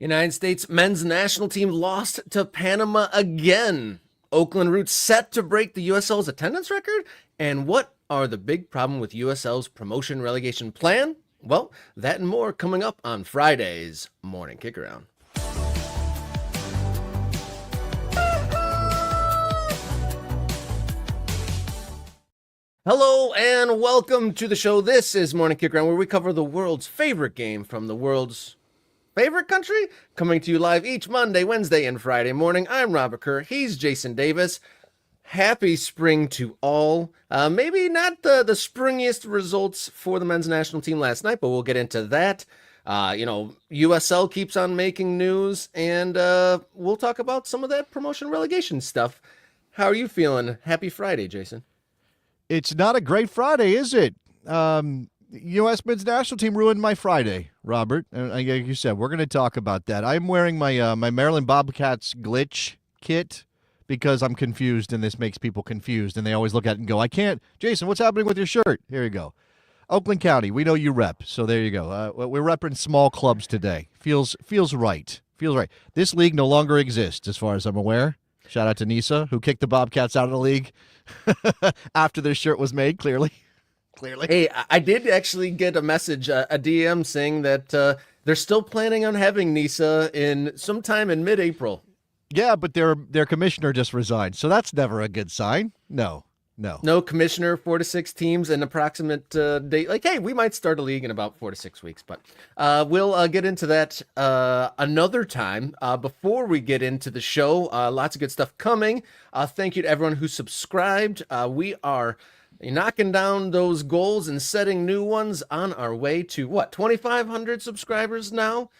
United States men's national team lost to Panama again. Oakland Roots set to break the USL's attendance record? And what are the big problem with USL's promotion relegation plan? Well, that and more coming up on Friday's Morning Kickaround. Hello and welcome to the show. This is Morning Kickaround, where we cover the world's favorite game from the world's favorite country, coming to you live each Monday, Wednesday, and Friday morning. I'm Robert Kerr. He's Jason Davis. Happy spring to all. Maybe not the springiest results for the men's national team last night, but we'll get into that. USL keeps on making news, and we'll talk about some of that promotion relegation stuff. How are you feeling? Happy Friday, Jason. It's not a great Friday, is it? U.S. men's national team ruined my Friday, Robert. And like you said, we're going to talk about that. I'm wearing my my Maryland Bobcats glitch kit because I'm confused, and this makes people confused, and they always look at it and go, I can't. Jason, what's happening with your shirt? Here you go. Oakland County, we know you rep, so there you go. We're repping small clubs today. Feels right. Feels right. This league no longer exists, as far as I'm aware. Shout out to Nisa, who kicked the Bobcats out of the league after their shirt was made, clearly. Hey, I did actually get a message, a DM saying that they're still planning on having Nisa in sometime in mid-April. Yeah, but their commissioner just resigned, so that's never a good sign. No. No commissioner, 4 to 6 teams, an approximate date. Like, hey, we might start a league in about 4 to 6 weeks, but we'll get into that another time. Before we get into the show, lots of good stuff coming. Thank you to everyone who subscribed. We are knocking down those goals and setting new ones on our way to, 2,500 subscribers now?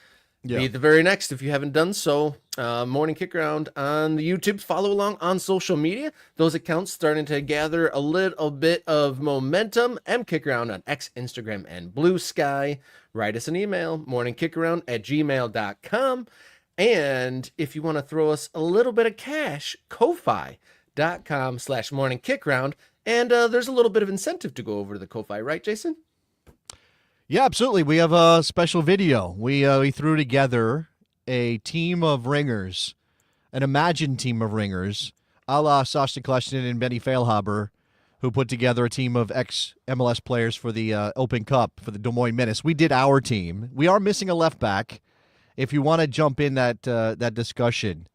Yeah. Be the very next if you haven't done so. Morning Kickaround on the YouTube. Follow along on social media. Those accounts starting to gather a little bit of momentum. Kickaround on X, Instagram, and Blue Sky. Write us an email, morningkickaround@gmail.com. And if you want to throw us a little bit of cash, ko-fi.com/morningkickaround. And there's a little bit of incentive to go over to the Ko-fi, right, Jason? Yeah, absolutely. We have a special video. We threw together a team of ringers, an imagined team of ringers, a la Sasha Kleshnin and Benny Feilhaber, who put together a team of ex-MLS players for the Open Cup for the Des Moines Menace. We did our team. We are missing a left back. If you want to jump in that discussion,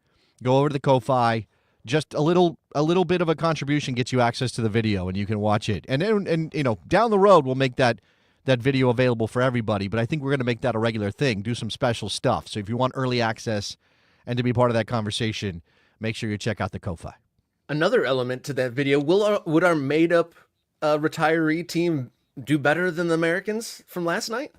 go over to the Ko-fi. Just a little bit of a contribution gets you access to the video, and you can watch it. And down the road, we'll make that video available for everybody, but I think we're going to make that a regular thing, do some special stuff. So if you want early access and to be part of that conversation, make sure you check out the Ko-fi. Another element to that video, would our made-up retiree team do better than the Americans from last night?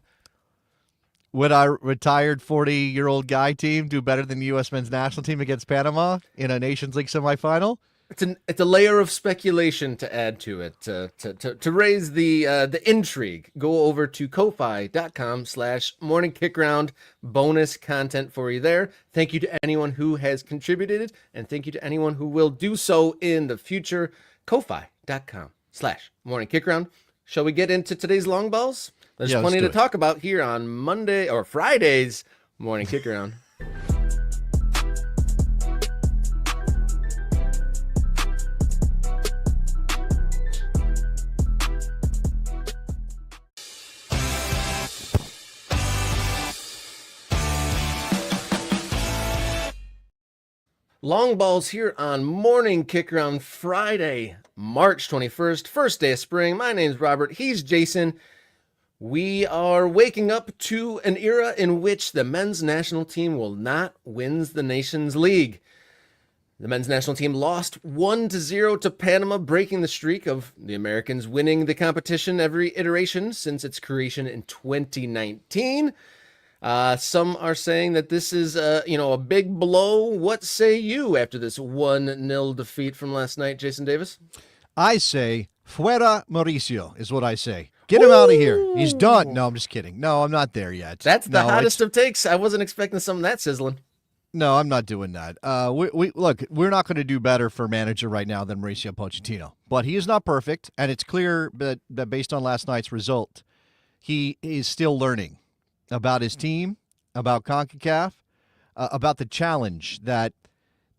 Would our retired 40-year-old guy team do better than the U.S. men's national team against Panama in a Nations League semifinal? It's a layer of speculation to add to it to raise the intrigue. Go over to ko-fi.com/morningkickaround. Bonus content for you there. Thank you to anyone who has contributed, and thank you to anyone who will do so in the future. ko-fi.com/morningkickaround. Shall we get into today's long balls? There's plenty to talk about here on Monday or Friday's Morning Kickaround. Long balls here on Morning Kickaround Friday, March 21st, first day of spring. My name's Robert. He's Jason. We are waking up to an era in which the men's national team will not win the Nations League. The men's national team lost 1-0 to Panama, breaking the streak of the Americans winning the competition every iteration since its creation in 2019. Some are saying that this is a big blow. What say you after this 1-0 defeat from last night, Jason Davis? I say, fuera Mauricio is what I say. Get him out of here. He's done. No, I'm just kidding. No, I'm not there yet. That's the hottest of takes. I wasn't expecting something that sizzling. No, I'm not doing that. Look, we're not going to do better for manager right now than Mauricio Pochettino. But he is not perfect, and it's clear that based on last night's result, he is still learning about his team, about CONCACAF, about the challenge that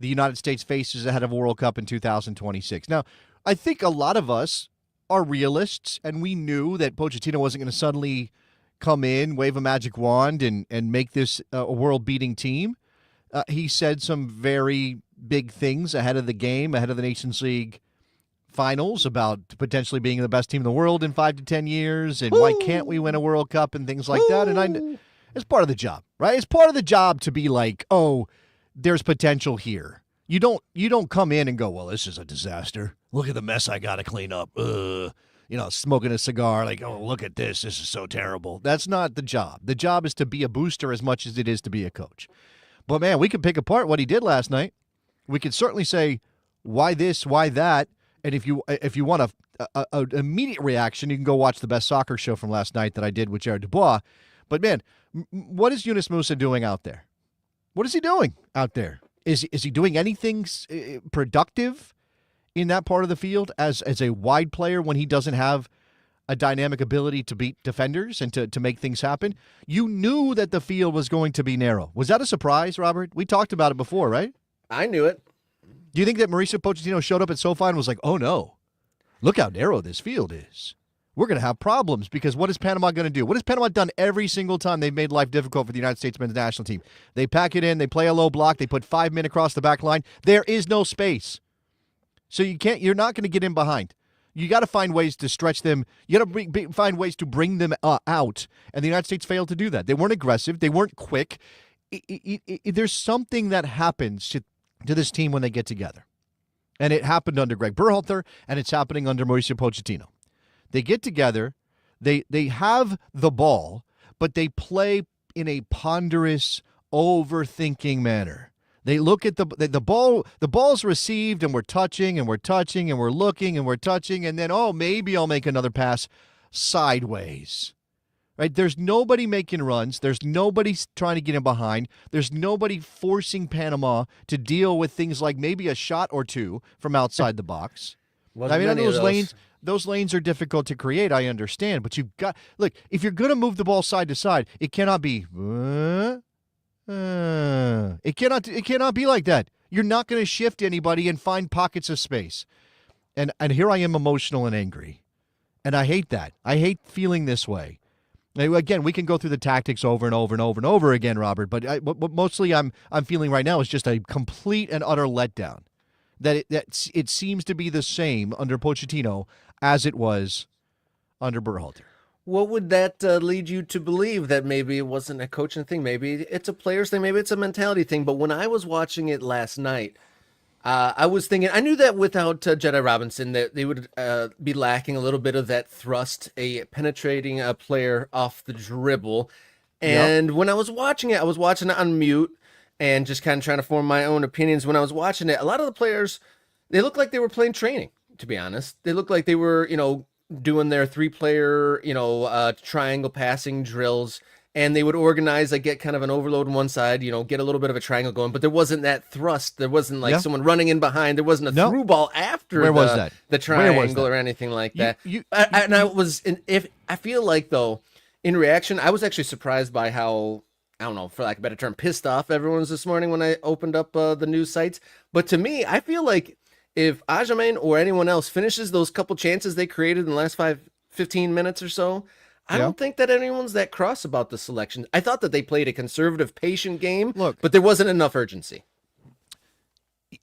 the United States faces ahead of a World Cup in 2026. Now, I think a lot of us are realists, and we knew that Pochettino wasn't going to suddenly come in, wave a magic wand, and make this a world-beating team. He said some very big things ahead of the game, ahead of the Nations League finals, about potentially being the best team in the world in 5 to 10 years, and why can't we win a World Cup and things like that. And it's part of the job, right? It's part of the job to be like, oh, there's potential here. You don't come in and go, well, this is a disaster. Look at the mess I got to clean up. Smoking a cigar, like, oh, look at this. This is so terrible. That's not the job. The job is to be a booster as much as it is to be a coach. But, man, we could pick apart what he did last night. We could certainly say, why this, why that? And if you want an immediate reaction, you can go watch the best soccer show from last night that I did with Jared Dubois. But, man, what is Yunus Musa doing out there? What is he doing out there? Is he doing anything productive in that part of the field as a wide player when he doesn't have a dynamic ability to beat defenders and to make things happen? You knew that the field was going to be narrow. Was that a surprise, Robert? We talked about it before, right? I knew it. Do you think that Mauricio Pochettino showed up at SoFi and was like, oh, no, look how narrow this field is? We're going to have problems because what is Panama going to do? What has Panama done every single time they've made life difficult for the United States men's national team? They pack it in, they play a low block, they put 5 men across the back line. There is no space. So you're not going to get in behind. You got to find ways to stretch them. You got to find ways to bring them out. And the United States failed to do that. They weren't aggressive. They weren't quick. There's something that happens to this team when they get together. And it happened under Greg Berhalter, and it's happening under Mauricio Pochettino. They get together, they have the ball, but they play in a ponderous, overthinking manner. They look at the ball, the ball's received, and we're touching, and we're touching, and we're looking, and we're touching, and then, oh, maybe I'll make another pass sideways. Right? There's nobody making runs. There's nobody trying to get in behind. There's nobody forcing Panama to deal with things like maybe a shot or two from outside the box. I mean, those lanes are difficult to create, I understand, but you've got, look, if you're going to move the ball side to side, it cannot be, it cannot be like that. You're not going to shift anybody and find pockets of space. And here I am emotional and angry. And I hate that. I hate feeling this way. Again, we can go through the tactics over and over and over and over again, Robert, but what mostly I'm feeling right now is just a complete and utter letdown. That it seems to be the same under Pochettino as it was under Berhalter. What would that lead you to believe? That maybe it wasn't a coaching thing, maybe it's a players thing, maybe it's a mentality thing. But when I was watching it last night, I was thinking, I knew that without Jedi Robinson, that they would be lacking a little bit of that thrust, a penetrating player off the dribble. And when I was watching it on mute and just kind of trying to form my own opinions. When I was watching it, a lot of the players, they looked like they were playing training, to be honest. They looked like they were, doing their 3-player, triangle passing drills. And they would organize, like, get kind of an overload on one side, get a little bit of a triangle going. But there wasn't that thrust. There wasn't, like, someone running in behind. There wasn't a through ball after the triangle or anything like that. I feel like, though, in reaction, I was actually surprised by how, I don't know, for lack of a better term, pissed off everyone was this morning when I opened up the news sites. But to me, I feel like if Ajamin or anyone else finishes those couple chances they created in the last 15 minutes or so, I don't think that anyone's that cross about the selection. I thought that they played a conservative, patient game, but there wasn't enough urgency.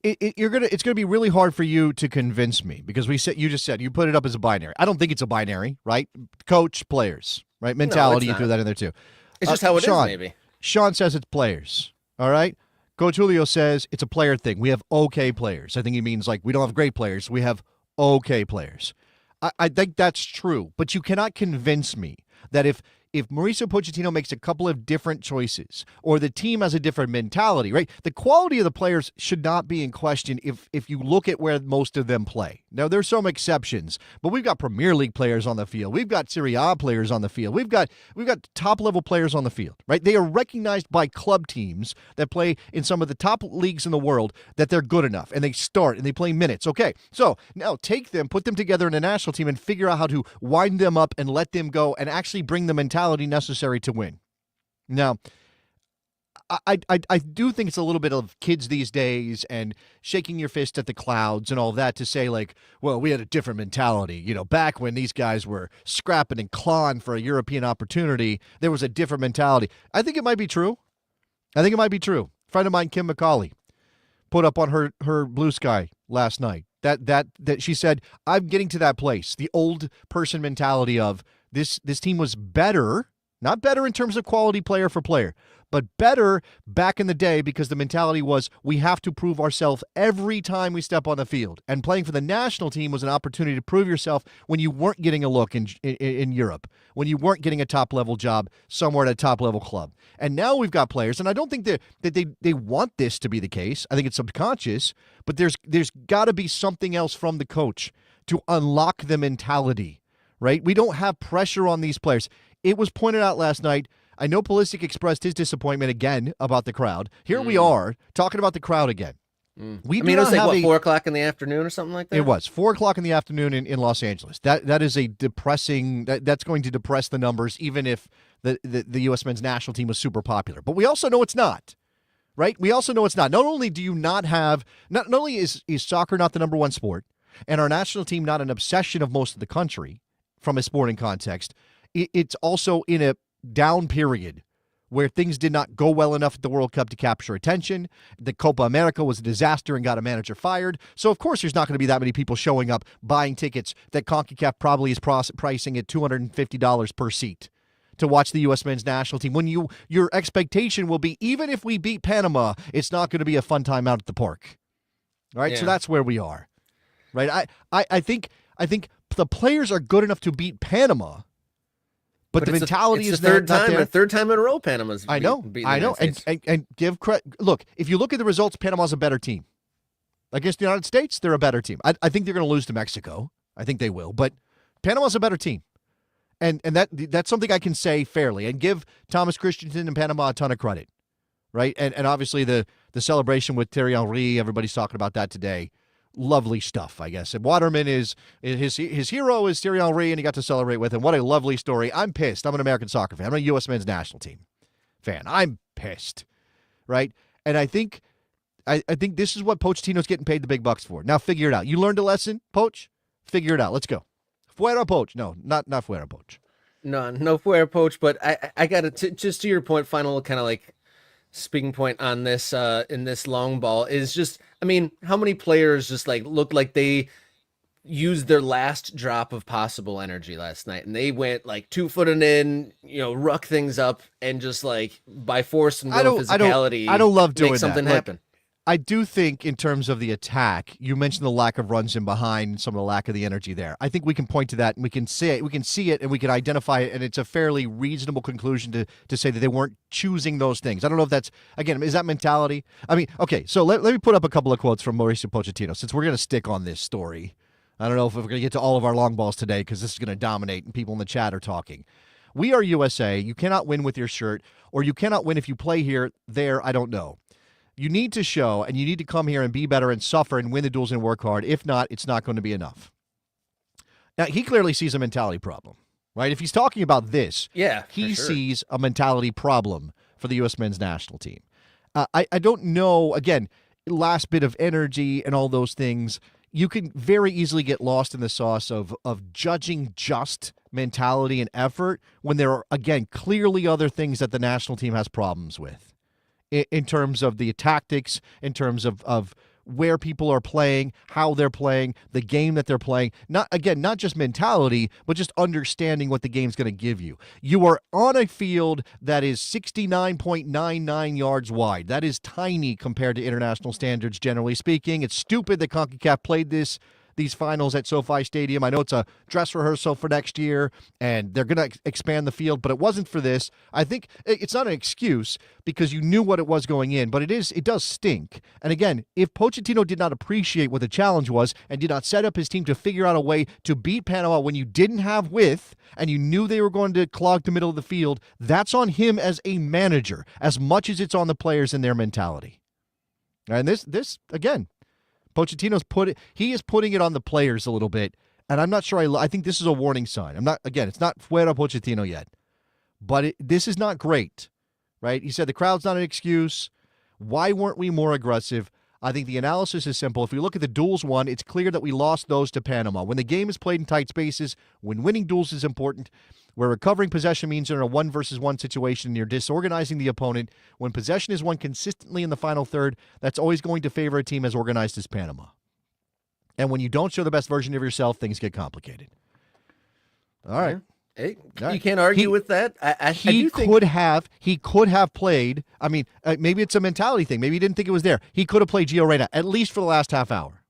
It's gonna be really hard for you to convince me because you put it up as a binary. I don't think it's a binary, right? Coach, players, right? Mentality, you threw that in there too. It's just how it Sean, is, maybe. Sean says it's players. All right. Coach Julio says it's a player thing. We have okay players. I think he means like we don't have great players. We have okay players. I think that's true, but you cannot convince me that if Mauricio Pochettino makes a couple of different choices or the team has a different mentality, right? The quality of the players should not be in question if you look at where most of them play. Now, there's some exceptions, but we've got Premier League players on the field. We've got Serie A players on the field. We've got top-level players on the field, right? They are recognized by club teams that play in some of the top leagues in the world that they're good enough, and they start, and they play minutes. Okay, so now take them, put them together in a national team, and figure out how to wind them up and let them go and actually bring the mentality necessary to win. Now, I do think it's a little bit of kids these days and shaking your fist at the clouds and all of that to say, like, well, we had a different mentality. You know, back when these guys were scrapping and clawing for a European opportunity, there was a different mentality. I think it might be true. A friend of mine, Kim McCauley, put up on her Blue Sky last night that she said, I'm getting to that place, the old person mentality of this team was better, not better in terms of quality player for player, but better back in the day because the mentality was we have to prove ourselves every time we step on the field. And playing for the national team was an opportunity to prove yourself when you weren't getting a look in Europe, when you weren't getting a top-level job somewhere at a top-level club. And now we've got players, and I don't think that they want this to be the case. I think it's subconscious, but there's got to be something else from the coach to unlock the mentality, right? We don't have pressure on these players. It was pointed out last night. I know Pulisic expressed his disappointment again about the crowd. Here we are talking about the crowd again. It was like, 4 o'clock in the afternoon or something like that? It was 4 o'clock in the afternoon in Los Angeles. That is a depressing, that's going to depress the numbers, even if the U.S. men's national team was super popular. But we also know it's not, right? We also know it's not. Not only do you not only is soccer not the number one sport, and our national team not an obsession of most of the country from a sporting context, it's also in a down period where things did not go well enough at the World Cup to capture attention. The Copa America was a disaster and got a manager fired. So, of course, there's not going to be that many people showing up buying tickets that CONCACAF probably is pricing at $250 per seat to watch the U.S. men's national team. When your expectation will be, even if we beat Panama, it's not going to be a fun time out at the park. All right, so that's where we are. Right? I think the players are good enough to beat Panama. But the mentality is the third time in a row Panama's I know. And give credit. Look, if you look at the results, Panama's a better team. Against the United States, they're a better team. I think they're going to lose to Mexico. I think they will. But Panama's a better team. And that's something I can say fairly and give Thomas Christensen and Panama a ton of credit. Right? And obviously the celebration with Thierry Henry, everybody's talking about that today. Lovely stuff, I guess. And Waterman his hero is Thierry Henry, and he got to celebrate with him. What a lovely story. I'm pissed. I'm an American soccer fan. I'm a U.S. men's national team fan. I'm pissed, right? And I think this is what Pochettino's getting paid the big bucks for. Now figure it out. You learned a lesson, Poch? Figure it out. Let's go. Fuera Poch. No, not Fuera Poch. No Fuera Poch, but I got to just to your point, final kind of like speaking point on this in this long ball is just, I mean, how many players just like looked like they used their last drop of possible energy last night, and they went like 2 foot and in, ruck things up and just like by force and will physicality. I don't love doing make something that. happen. I do think in terms of the attack, you mentioned the lack of runs in behind, some of the lack of the energy there. I think we can point to that and we can see it and we can identify it, and it's a fairly reasonable conclusion to say that they weren't choosing those things. I don't know if that's, again, is that mentality? I mean, okay, so let me put up a couple of quotes from Mauricio Pochettino since we're going to stick on this story. I don't know if we're going to get to all of our long balls today because this is going to dominate and people in the chat are talking. We are USA. You cannot win with your shirt, or you cannot win if you play here, there, I don't know. You need to show, and you need to come here and be better and suffer and win the duels and work hard. If not, it's not going to be enough. Now, he clearly sees a mentality problem, right? If he's talking about this, he sees a mentality problem for the U.S. men's national team. I don't know, again, last bit of energy and all those things. You can very easily get lost in the sauce of judging just mentality and effort when there are, again, clearly other things that the national team has problems with. In terms of the tactics, in terms of where people are playing, how they're playing, the game that they're playing. Not just mentality, but just understanding what the game's going to give you. You are on a field that is 69.99 yards wide. That is tiny compared to international standards, generally speaking. It's stupid that CONCACAF played these finals at SoFi Stadium. I know it's a dress rehearsal for next year, and they're going to expand the field, but it wasn't for this. I think it's not an excuse because you knew what it was going in, but it does stink. And again, if Pochettino did not appreciate what the challenge was and did not set up his team to figure out a way to beat Panama when you didn't have width and you knew they were going to clog the middle of the field, that's on him as a manager as much as it's on the players and their mentality. And this again, Pochettino's putting it on the players a little bit, and I'm not sure I think this is a warning sign. It's not fuera Pochettino yet, but this is not great right? He said the crowd's not an excuse. Why weren't we more aggressive? I think the analysis is simple. If we look at the duels won, it's clear that we lost those to Panama. When the game is played in tight spaces, when winning duels is important, where recovering possession means you're in a 1-versus-1 situation and you're disorganizing the opponent, when possession is won consistently in the final third, that's always going to favor a team as organized as Panama. And when you don't show the best version of yourself, things get complicated. All right. Hey, All you can't argue with that. He could have played. I mean, maybe it's a mentality thing. Maybe he didn't think it was there. He could have played Gio Reyna at least for the last half hour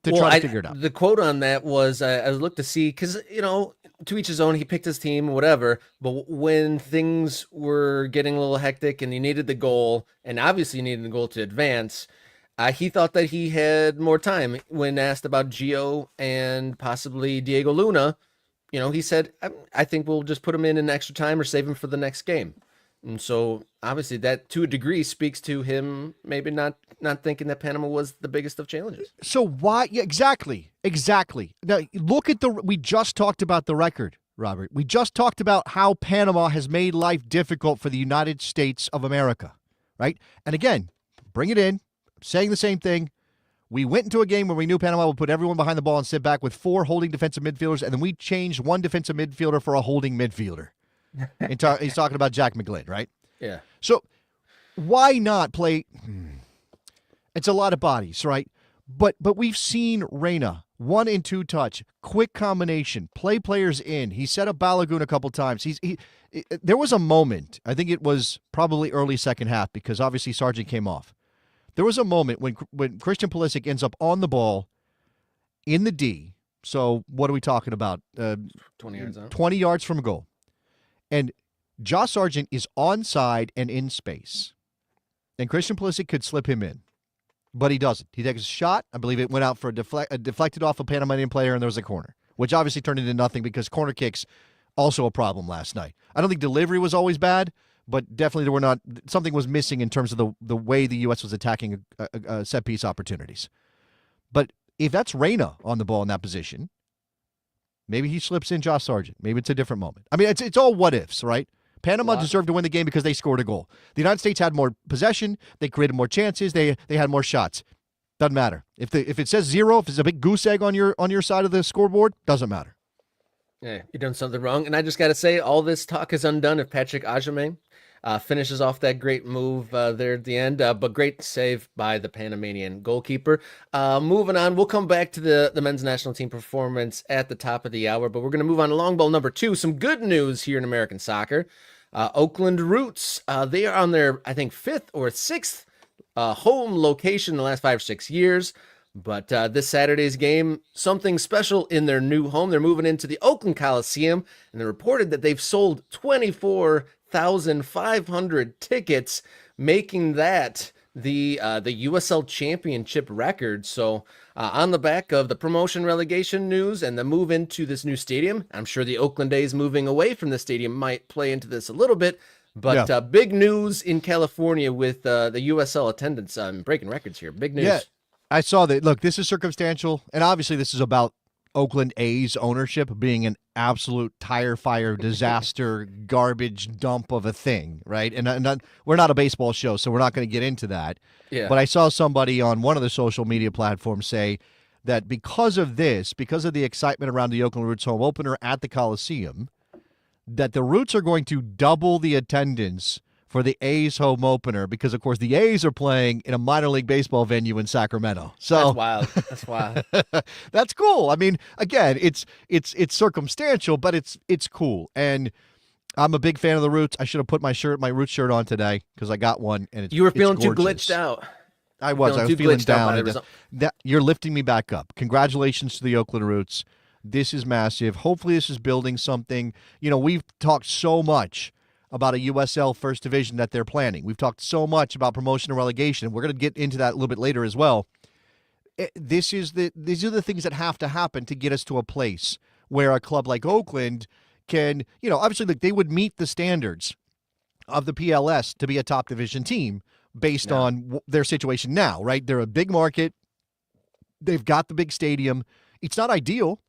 to try to figure it out. The quote on that was, I looked to see, because, to each his own, he picked his team, whatever. But when things were getting a little hectic and he needed the goal, and obviously needed the goal to advance, he thought that he had more time. When asked about Gio and possibly Diego Luna, he said, I think we'll just put him in extra time or save him for the next game. And so obviously that to a degree speaks to him maybe not thinking that Panama was the biggest of challenges. So why? Yeah, exactly. Now look at we just talked about the record, Robert. We just talked about how Panama has made life difficult for the United States of America, right? And again, bring it in, saying the same thing. We went into a game where we knew Panama would put everyone behind the ball and sit back with 4 holding defensive midfielders, and then we changed 1 defensive midfielder for a holding midfielder. He's talking about Jack McGlynn, right? Yeah. So why not play? It's a lot of bodies, right? But we've seen Reyna 1 and 2 touch, quick combination, play players in. He set up Balogun a couple times. There was a moment, I think it was probably early second half, because obviously Sargent came off. There was a moment when Christian Pulisic ends up on the ball in the D. So what are we talking about? 20 yards out. 20 yards from a goal. And Josh Sargent is onside and in space. And Christian Pulisic could slip him in. But he doesn't. He takes a shot. I believe it went out for deflected off a Panamanian player, and there was a corner, which obviously turned into nothing because corner kicks also a problem last night. I don't think delivery was always bad, but definitely something was missing in terms of the way the U.S. was attacking set-piece opportunities. But if that's Reyna on the ball in that position, maybe he slips in Josh Sargent. Maybe it's a different moment. I mean, it's all what-ifs, right? Panama deserved to win the game because they scored a goal. The United States had more possession. They created more chances. They had more shots. Doesn't matter. If it says 0, if it's a big goose egg on your side of the scoreboard, doesn't matter. Yeah, you're doing something wrong. And I just got to say, all this talk is undone if Patrick Ajame finishes off that great move there at the end. But great save by the Panamanian goalkeeper. Moving on, we'll come back to the men's national team performance at the top of the hour. But we're going to move on to long ball number 2. Some good news here in American soccer. Oakland Roots, they are on their, I think, 5th or 6th home location in the last 5 or 6 years. But this Saturday's game, something special in their new home. They're moving into the Oakland Coliseum, and they reported that they've sold 24,500 tickets, making that the USL Championship record. So on the back of the promotion relegation news and the move into this new stadium, I'm sure the Oakland A's moving away from the stadium might play into this a little bit. But yeah. Big news in California with the USL attendance breaking records here. Big news. Yeah. I saw that. Look, this is circumstantial, and obviously this is about Oakland A's ownership being an absolute tire fire disaster, garbage dump of a thing, right? And we're not a baseball show, so we're not going to get into that. Yeah. But I saw somebody on one of the social media platforms say that because of the excitement around the Oakland Roots home opener at the Coliseum, that the Roots are going to double the attendance for the A's home opener because, of course, the A's are playing in a minor league baseball venue in Sacramento. So That's wild. That's cool. I mean, again, it's circumstantial, but it's cool. And I'm a big fan of the Roots. I should have put my Roots shirt on today because I got one. And you were feeling too glitched out. I was feeling down. You're lifting me back up. Congratulations to the Oakland Roots. This is massive. Hopefully, this is building something. We've talked so much about a USL First Division that they're planning. We've talked so much about promotion and relegation. We're going to get into that a little bit later as well. These are the things that have to happen to get us to a place where a club like Oakland can, obviously, they would meet the standards of the PLS to be a top division team based on their situation now, right? They're a big market. They've got the big stadium. It's not ideal.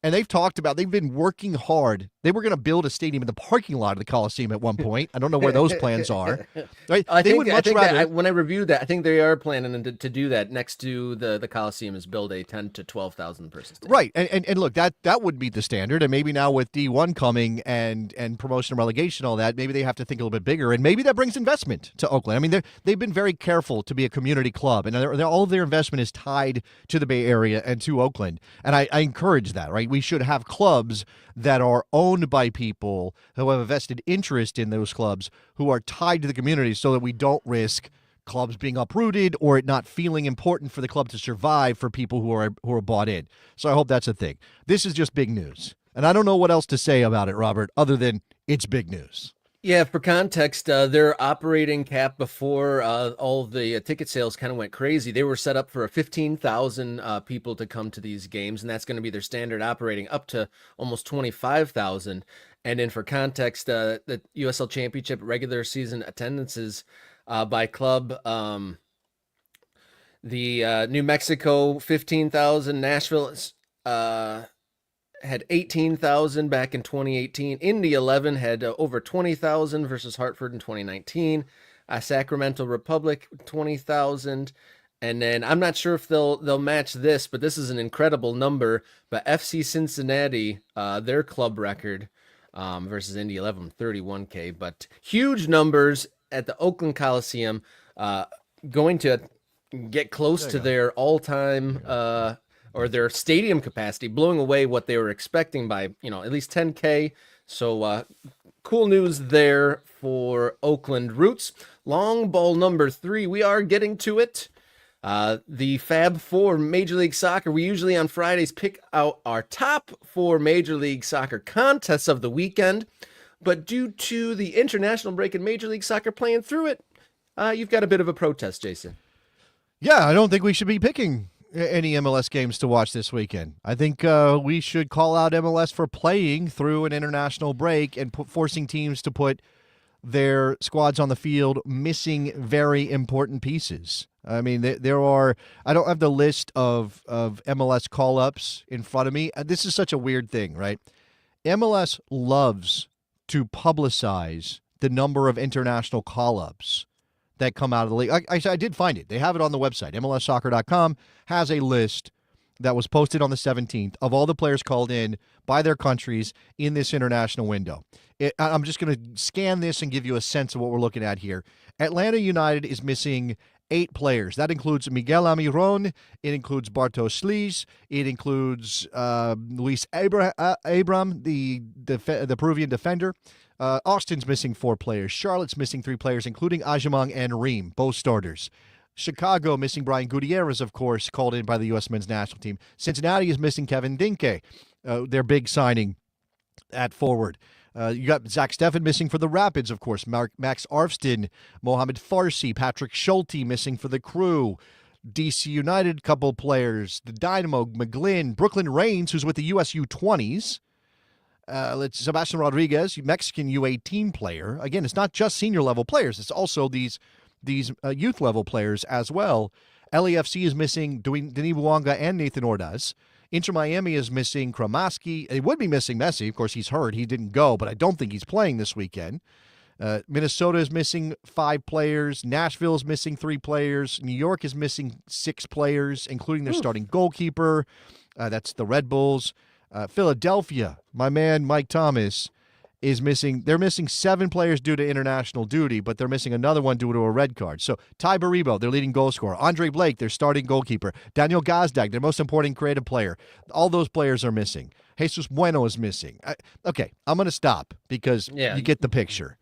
And they've been working hard They were going to build a stadium in the parking lot of the Coliseum at one point. I don't know where those plans are. Right? I They think, would much rather. when I reviewed that, I think they are planning to do that next to the Coliseum is build a 10 to 12,000 person stadium. Right, and look, that would be the standard, and maybe now with D1 coming and promotion and relegation, all that, maybe they have to think a little bit bigger, and maybe that brings investment to Oakland. I mean, they've been very careful to be a community club, and all of their investment is tied to the Bay Area and to Oakland, and I encourage that. Right, we should have clubs that are owned by people who have a vested interest in those clubs, who are tied to the community, so that we don't risk clubs being uprooted or it not feeling important for the club to survive for people who are bought in. So I hope that's a thing. This is just big news. And I don't know what else to say about it, Robert, other than it's big news. Yeah, for context, their operating cap before all the ticket sales kind of went crazy. They were set up for 15,000 people to come to these games, and that's going to be their standard operating, up to almost 25,000. And then for context, the USL Championship regular season attendances by club, the New Mexico 15,000, Nashville had 18,000 back in 2018. Indy 11 had over 20,000 versus Hartford in 2019. Sacramento Republic 20,000, and then I'm not sure if they'll match this, but this is an incredible number. But FC Cincinnati, their club record versus Indy 11, 31K, but huge numbers at the Oakland Coliseum, going to get close to their all-time or their stadium capacity, blowing away what they were expecting by, at least 10K. So cool news there for Oakland Roots. Long ball number 3, we are getting to it. The Fab Four Major League Soccer. We usually on Fridays pick out our top 4 Major League Soccer contests of the weekend. But due to the international break in Major League Soccer playing through it, you've got a bit of a protest, Jason. Yeah, I don't think we should be picking any MLS games to watch this weekend. I think we should call out MLS for playing through an international break and forcing teams to put their squads on the field missing very important pieces. I mean, there are – I don't have the list of MLS call-ups in front of me. This is such a weird thing, right? MLS loves to publicize the number of international call-ups that come out of the league. I did find it. They have it on the website. MLSsoccer.com has a list that was posted on the 17th of all the players called in by their countries in this international window. I'm just going to scan this and give you a sense of what we're looking at here. Atlanta United is missing 8 players. That includes Miguel Almiron. It includes Bartosz Slisz. It includes Luis Abram, the Peruvian defender. Austin's missing 4 players. Charlotte's missing 3 players, including Ajamang and Ream, both starters. Chicago missing Brian Gutierrez, of course, called in by the U.S. men's national team. Cincinnati is missing Kevin Dinke, their big signing at forward. You got Zach Steffen missing for the Rapids, of course. Max Arfston, Mohamed Farsi, Patrick Schulte missing for the Crew. DC United, couple players. The Dynamo, McGlynn, Brooklyn Reigns, who's with the US U20s. Sebastian Rodriguez, Mexican U18 player. Again, it's not just senior level players. It's also these youth level players as well. LAFC is missing Denis Bouanga and Nathan Ordaz. Inter Miami is missing Kramaski. They would be missing Messi. Of course, he's hurt. He didn't go, but I don't think he's playing this weekend. Minnesota is missing 5 players. Nashville is missing 3 players. New York is missing 6 players, including their starting goalkeeper. That's the Red Bulls. Philadelphia, my man Mike Thomas, is missing. They're missing 7 players due to international duty, but they're missing another one due to a red card. So Ty Baribo, their leading goal scorer. Andre Blake, their starting goalkeeper. Daniel Gazdag, their most important creative player. All those players are missing. Jesus Bueno is missing. Okay, I'm going to stop because you get the picture.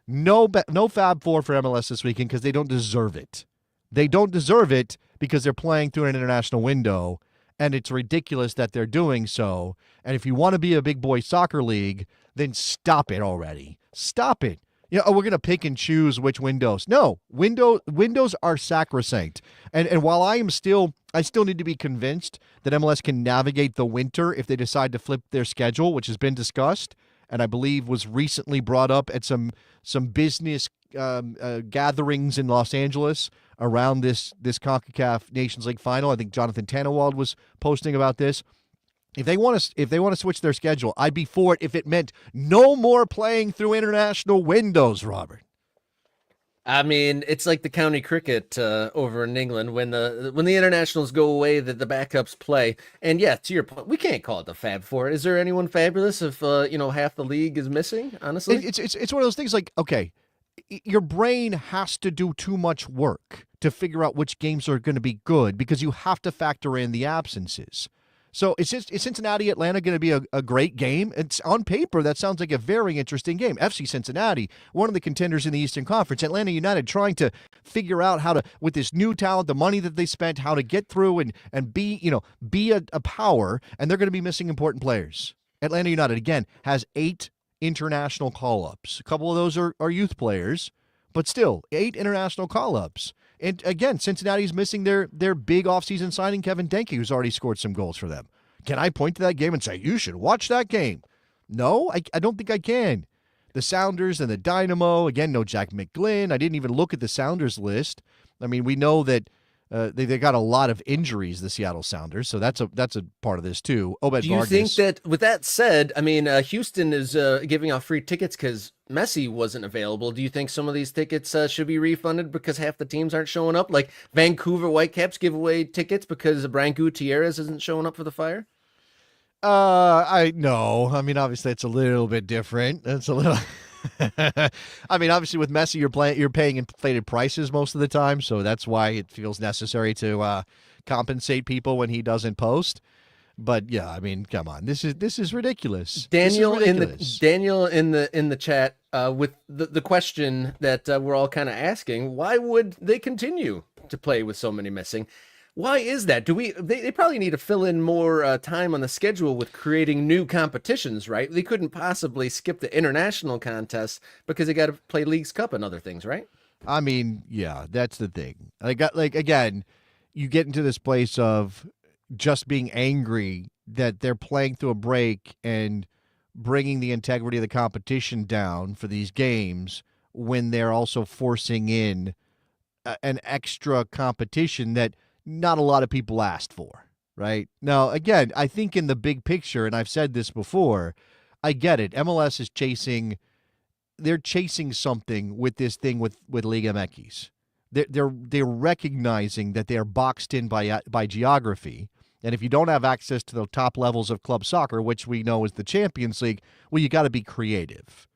No Fab Four for MLS this weekend because they don't deserve it. They don't deserve it because they're playing through an international window, and it's ridiculous that they're doing so. And if you want to be a big boy soccer league, then stop it already. Stop it. We're going to pick and choose which windows. No, windows are sacrosanct. And while I still need to be convinced that MLS can navigate the winter if they decide to flip their schedule, which has been discussed, and I believe was recently brought up at some business gatherings in Los Angeles around this CONCACAF Nations League final. I think Jonathan Tannenwald was posting about this. If they want to switch their schedule, I'd be for it if it meant no more playing through international windows, Robert. I mean, it's like the county cricket over in England when the internationals go away, that the backups play. And yeah, to your point, we can't call it the Fab Four. Is there anyone fabulous if half the league is missing? Honestly, it's one of those things. Like, okay, your brain has to do too much work to figure out which games are going to be good because you have to factor in the absences. So is Cincinnati Atlanta going to be a great game? It's on paper that sounds like a very interesting game. FC Cincinnati, one of the contenders in the Eastern Conference. Atlanta United trying to figure out how to, with this new talent, the money that they spent, how to get through and be a power. And they're going to be missing important players. Atlanta United again has 8 international call-ups. A couple of those are youth players, but still 8 international call-ups. And again, Cincinnati's missing their big offseason signing, Kevin Denke, who's already scored some goals for them. Can I point to that game and say, you should watch that game? No, I don't think I can. The Sounders and the Dynamo, again, no Jack McGlynn. I didn't even look at the Sounders list. I mean, we know that they got a lot of injuries, the Seattle Sounders, so that's a part of this too. Obed do you Vargas. think that, with that said, I mean, Houston is giving out free tickets because Messi wasn't available. Do you think some of these tickets should be refunded because half the teams aren't showing up? Like Vancouver Whitecaps give away tickets because Brian Gutierrez isn't showing up for the Fire? I know. I mean, obviously, it's a little bit different. It's a little. I mean, obviously, with Messi, you're paying inflated prices most of the time, so that's why it feels necessary to compensate people when he doesn't post. But yeah, I mean, come on, this is ridiculous. Daniel this is ridiculous. in the chat with the question that we're all kind of asking: why would they continue to play with so many missing? Why is that? They probably need to fill in more time on the schedule with creating new competitions, right? They couldn't possibly skip the international contests because they got to play Leagues Cup and other things, right? I mean, yeah, that's the thing. Like again, you get into this place of just being angry that they're playing through a break and bringing the integrity of the competition down for these games when they're also forcing in an extra competition that not a lot of people asked for, right? Now, again, I think in the big picture, and I've said this before, I get it. MLS is they're chasing something with this thing with Liga MX. They're recognizing that they're boxed in by geography. And if you don't have access to the top levels of club soccer, which we know is the Champions League, well, you got to be creative.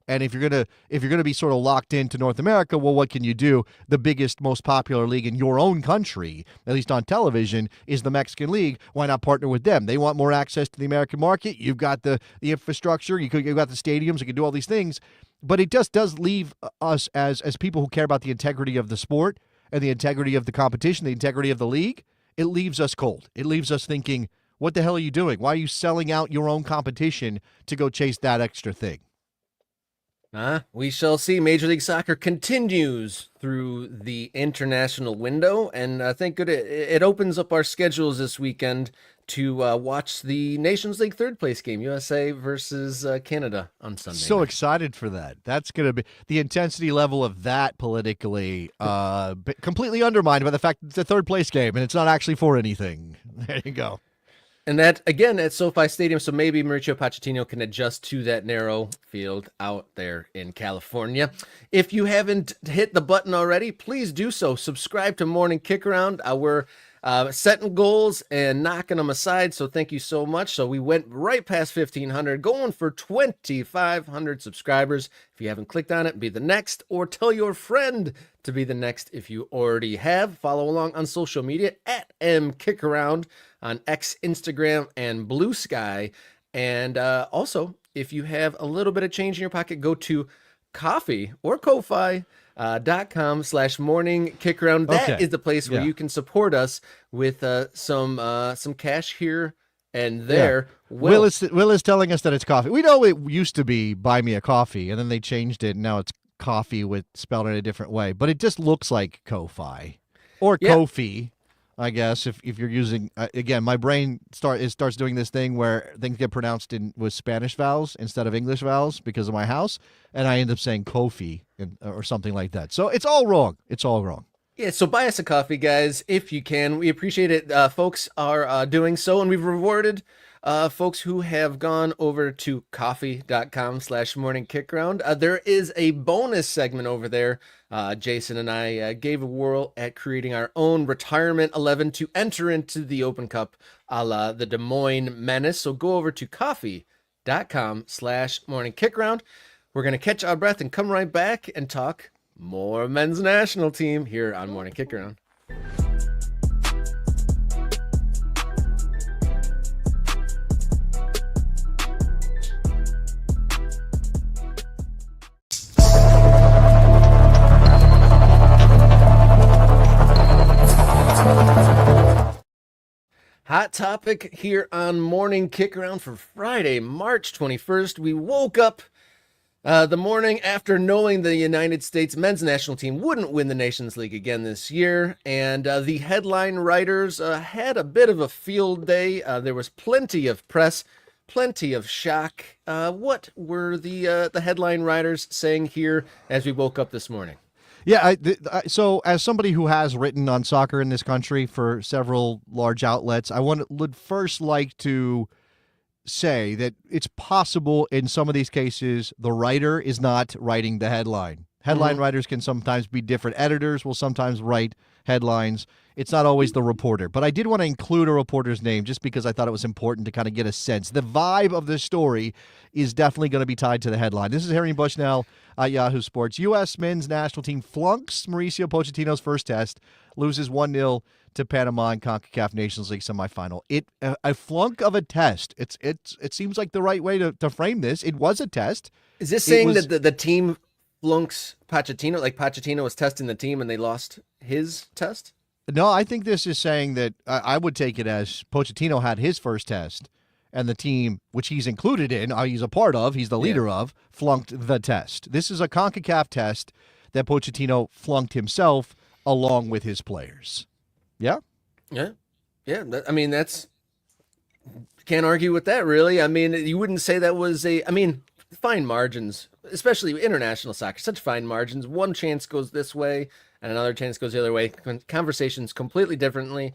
And if you're gonna be sort of locked into North America, well, what can you do? The biggest, most popular league in your own country, at least on television, is the Mexican League. Why not partner with them? They want more access to the American market. You've got the infrastructure. You've got the stadiums. You can do all these things. But it just does leave us as people who care about the integrity of the sport and the integrity of the competition, the integrity of the league. It leaves us cold. It leaves us thinking, what the hell are you doing? Why are you selling out your own competition to go chase that extra thing? We shall see. Major League Soccer continues through the international window, and thank goodness it opens up our schedules this weekend to watch the Nations League third place game, USA versus Canada on Sunday. So excited for that. That's going to be the intensity level of that politically completely undermined by the fact that it's a third place game and it's not actually for anything. There you go. And that, again, at SoFi Stadium, so maybe Mauricio Pochettino can adjust to that narrow field out there in California. If you haven't hit the button already, please do so. Subscribe to Morning Kickaround. We're setting goals and knocking them aside, so thank you so much. So we went right past 1,500, going for 2,500 subscribers. If you haven't clicked on it, be the next, or tell your friend to be the next if you already have. Follow along on social media at mkickaround on X, Instagram, and Blue Sky. And also, if you have a little bit of change in your pocket, go to Coffee or Ko-fi.com/morning kickaround. That is the place where you can support us with some cash here and there. Yeah. Will is telling us that it's coffee. We know it used to be Buy Me a Coffee, and then they changed it, and now it's coffee with spelled in a different way. But it just looks like Ko-fi or Ko-fi. I guess if you're using again, my brain starts doing this thing where things get pronounced with Spanish vowels instead of English vowels because of my house, and I end up saying Kofi or something like that. So it's all wrong. It's all wrong. Yeah, so buy us a coffee, guys, if you can. We appreciate it. Folks are doing so, and we've rewarded folks who have gone over to coffee.com/morningkickaround. There is a bonus segment over there. Jason and I gave a whirl at creating our own retirement 11 to enter into the Open Cup a la the Des Moines Menace. So go over to coffee.com/morningkickaround. We're going to catch our breath and come right back and talk more men's national team here on Morning Kickaround. Hot topic here on Morning Kickaround for Friday, March 21st. We woke up the morning after knowing the United States men's national team wouldn't win the Nations League again this year, and the headline writers had a bit of a field day. There was plenty of press, plenty of shock. What were the headline writers saying here as we woke up this morning? Yeah, so as somebody who has written on soccer in this country for several large outlets, I would first like to say that it's possible in some of these cases the writer is not writing the headline. Headline writers can sometimes be different. Editors will sometimes write headlines. It's not always the reporter. But I did want to include a reporter's name just because I thought it was important to kind of get a sense. The vibe of the story is definitely going to be tied to the headline. This is Harry Bushnell at Yahoo Sports. U.S. men's national team flunks Mauricio Pochettino's first test, loses 1-0 to Panama in CONCACAF Nations League semifinal. A flunk of a test. It seems like the right way to frame this. It was a test. Is this saying that the team flunks Pochettino, like Pochettino was testing the team and they lost his test? No, I think this is saying that I would take it as Pochettino had his first test and the team, which he's included in, he's a part of, he's the leader of, flunked the test. This is a CONCACAF test that Pochettino flunked himself along with his players. Yeah? Yeah. I mean, can't argue with that, really. I mean, you wouldn't say that was fine margins, especially international soccer, such fine margins. One chance goes this way and another chance goes the other way. Conversations completely differently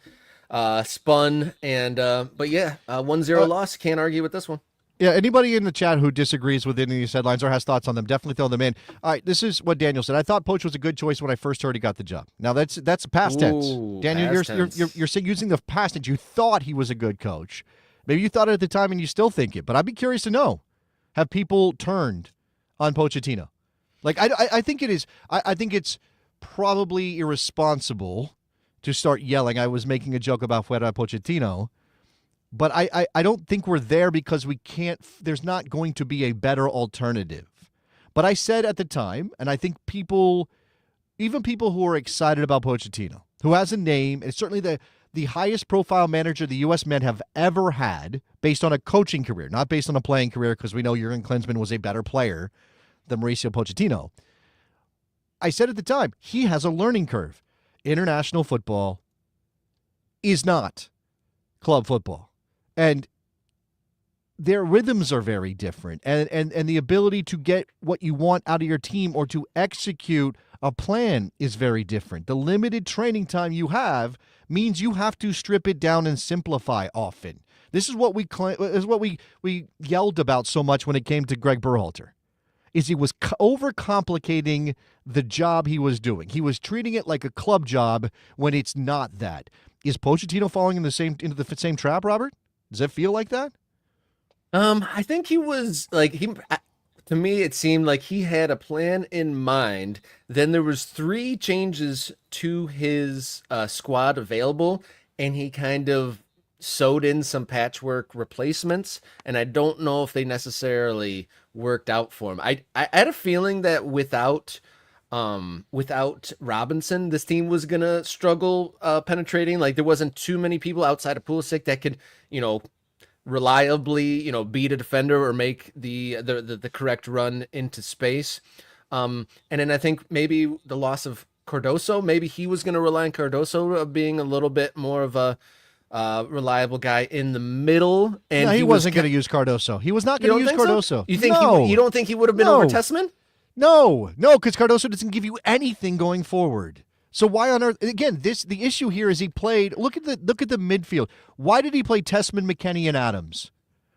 spun. And, but yeah, 1-0 loss. Can't argue with this one. Yeah, anybody in the chat who disagrees with any of these headlines or has thoughts on them, definitely throw them in. All right, this is what Daniel said. I thought Poach was a good choice when I first heard he got the job. Now, that's past tense. Daniel, you're using the past tense. You thought he was a good coach. Maybe you thought it at the time and you still think it, but I'd be curious to know. Have people turned on Pochettino? Like, I think it is. I think it's probably irresponsible to start yelling. I was making a joke about Fuera Pochettino, but I don't think we're there because we can't. There's not going to be a better alternative. But I said at the time, and I think even people who are excited about Pochettino, who has a name, and certainly the highest profile manager the U.S. men have ever had based on a coaching career, not based on a playing career, because we know Jurgen Klinsmann was a better player than Mauricio Pochettino. I said at the time, he has a learning curve. International football is not club football. And their rhythms are very different. And the ability to get what you want out of your team or to execute a plan is very different. The limited training time you have means you have to strip it down and simplify often. This is what we yelled about so much when it came to Greg Berhalter, is he was overcomplicating the job he was doing. He was treating it like a club job when it's not that. Is Pochettino falling into the same trap, Robert? Does it feel like that? I think he was to me, it seemed like he had a plan in mind. Then there was 3 changes to his squad available, and he kind of sewed in some patchwork replacements, and I don't know if they necessarily worked out for him. I had a feeling that without Robinson, this team was gonna struggle penetrating. Like, there wasn't too many people outside of Pulisic that could, reliably, beat a defender or make the correct run into space. And then I think maybe the loss of Cardoso, maybe he was going to rely on Cardoso being a little bit more of a reliable guy in the middle. And no, he wasn't going to use Cardoso. He was not going to use Cardoso. So? You think you don't think he would have been over Tessman? No, because Cardoso doesn't give you anything going forward. So why on earth? Again, the issue here is he played. Look at the midfield. Why did he play Tessman, McKennie, and Adams?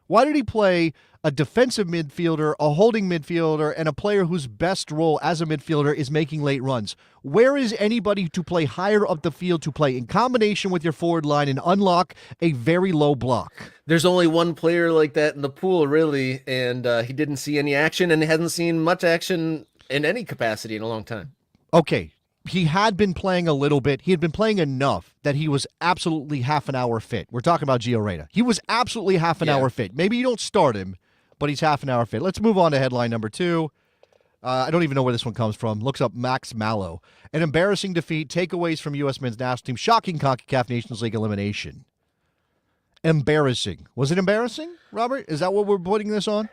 Why did he play a defensive midfielder, a holding midfielder, and a player whose best role as a midfielder is making late runs? Where is anybody to play higher up the field, to play in combination with your forward line and unlock a very low block? There's only one player like that in the pool, really, and he didn't see any action and hasn't seen much action in any capacity in a long time. Okay, he had been playing a little bit. He had been playing enough that he was absolutely half an hour fit. We're talking about Gio Reyna. He was absolutely half an hour fit. Maybe you don't start him, but he's half an hour fit. Let's move on to headline number 2. I don't even know where this one comes from. Looks up Max Mallow. An embarrassing defeat, takeaways from U.S. men's national team, shocking CONCACAF Nations League elimination. Embarrassing. Was it embarrassing, Robert? Is that what we're putting this on?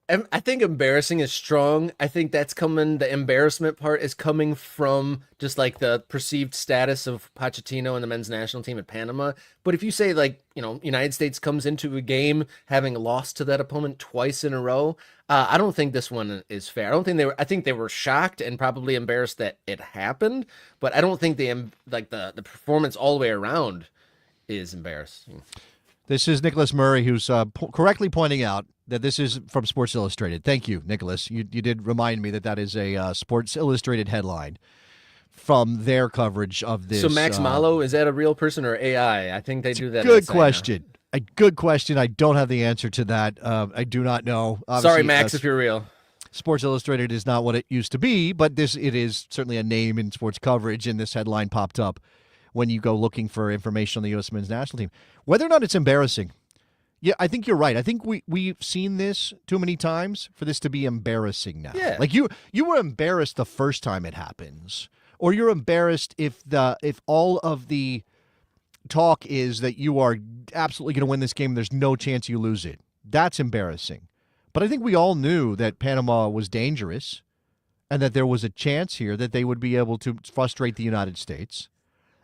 I think embarrassing is strong. I think the embarrassment part is coming from just like the perceived status of Pochettino and the men's national team at Panama. But if you say United States comes into a game having lost to that opponent twice in a row, I don't think this one is fair. I think they were shocked and probably embarrassed that it happened, but I don't think the performance all the way around is embarrassing. This is Nicholas Murray, who's correctly pointing out that this is from Sports Illustrated. Thank you, Nicholas. You did remind me that is a Sports Illustrated headline from their coverage of this. So Max Mallow, is that a real person or AI? I think they do that. Good question. A good question. I don't have the answer to that. I do not know. Obviously, sorry, Max, if you're real. Sports Illustrated is not what it used to be, but it is certainly a name in sports coverage, and this headline popped up when you go looking for information on the U.S. men's national team. Whether or not it's embarrassing, yeah, I think you're right. I think we've seen this too many times for this to be embarrassing now. Yeah. Like you were embarrassed the first time it happens, or you're embarrassed if all of the talk is that you are absolutely going to win this game and there's no chance you lose it. That's embarrassing. But I think we all knew that Panama was dangerous and that there was a chance here that they would be able to frustrate the United States.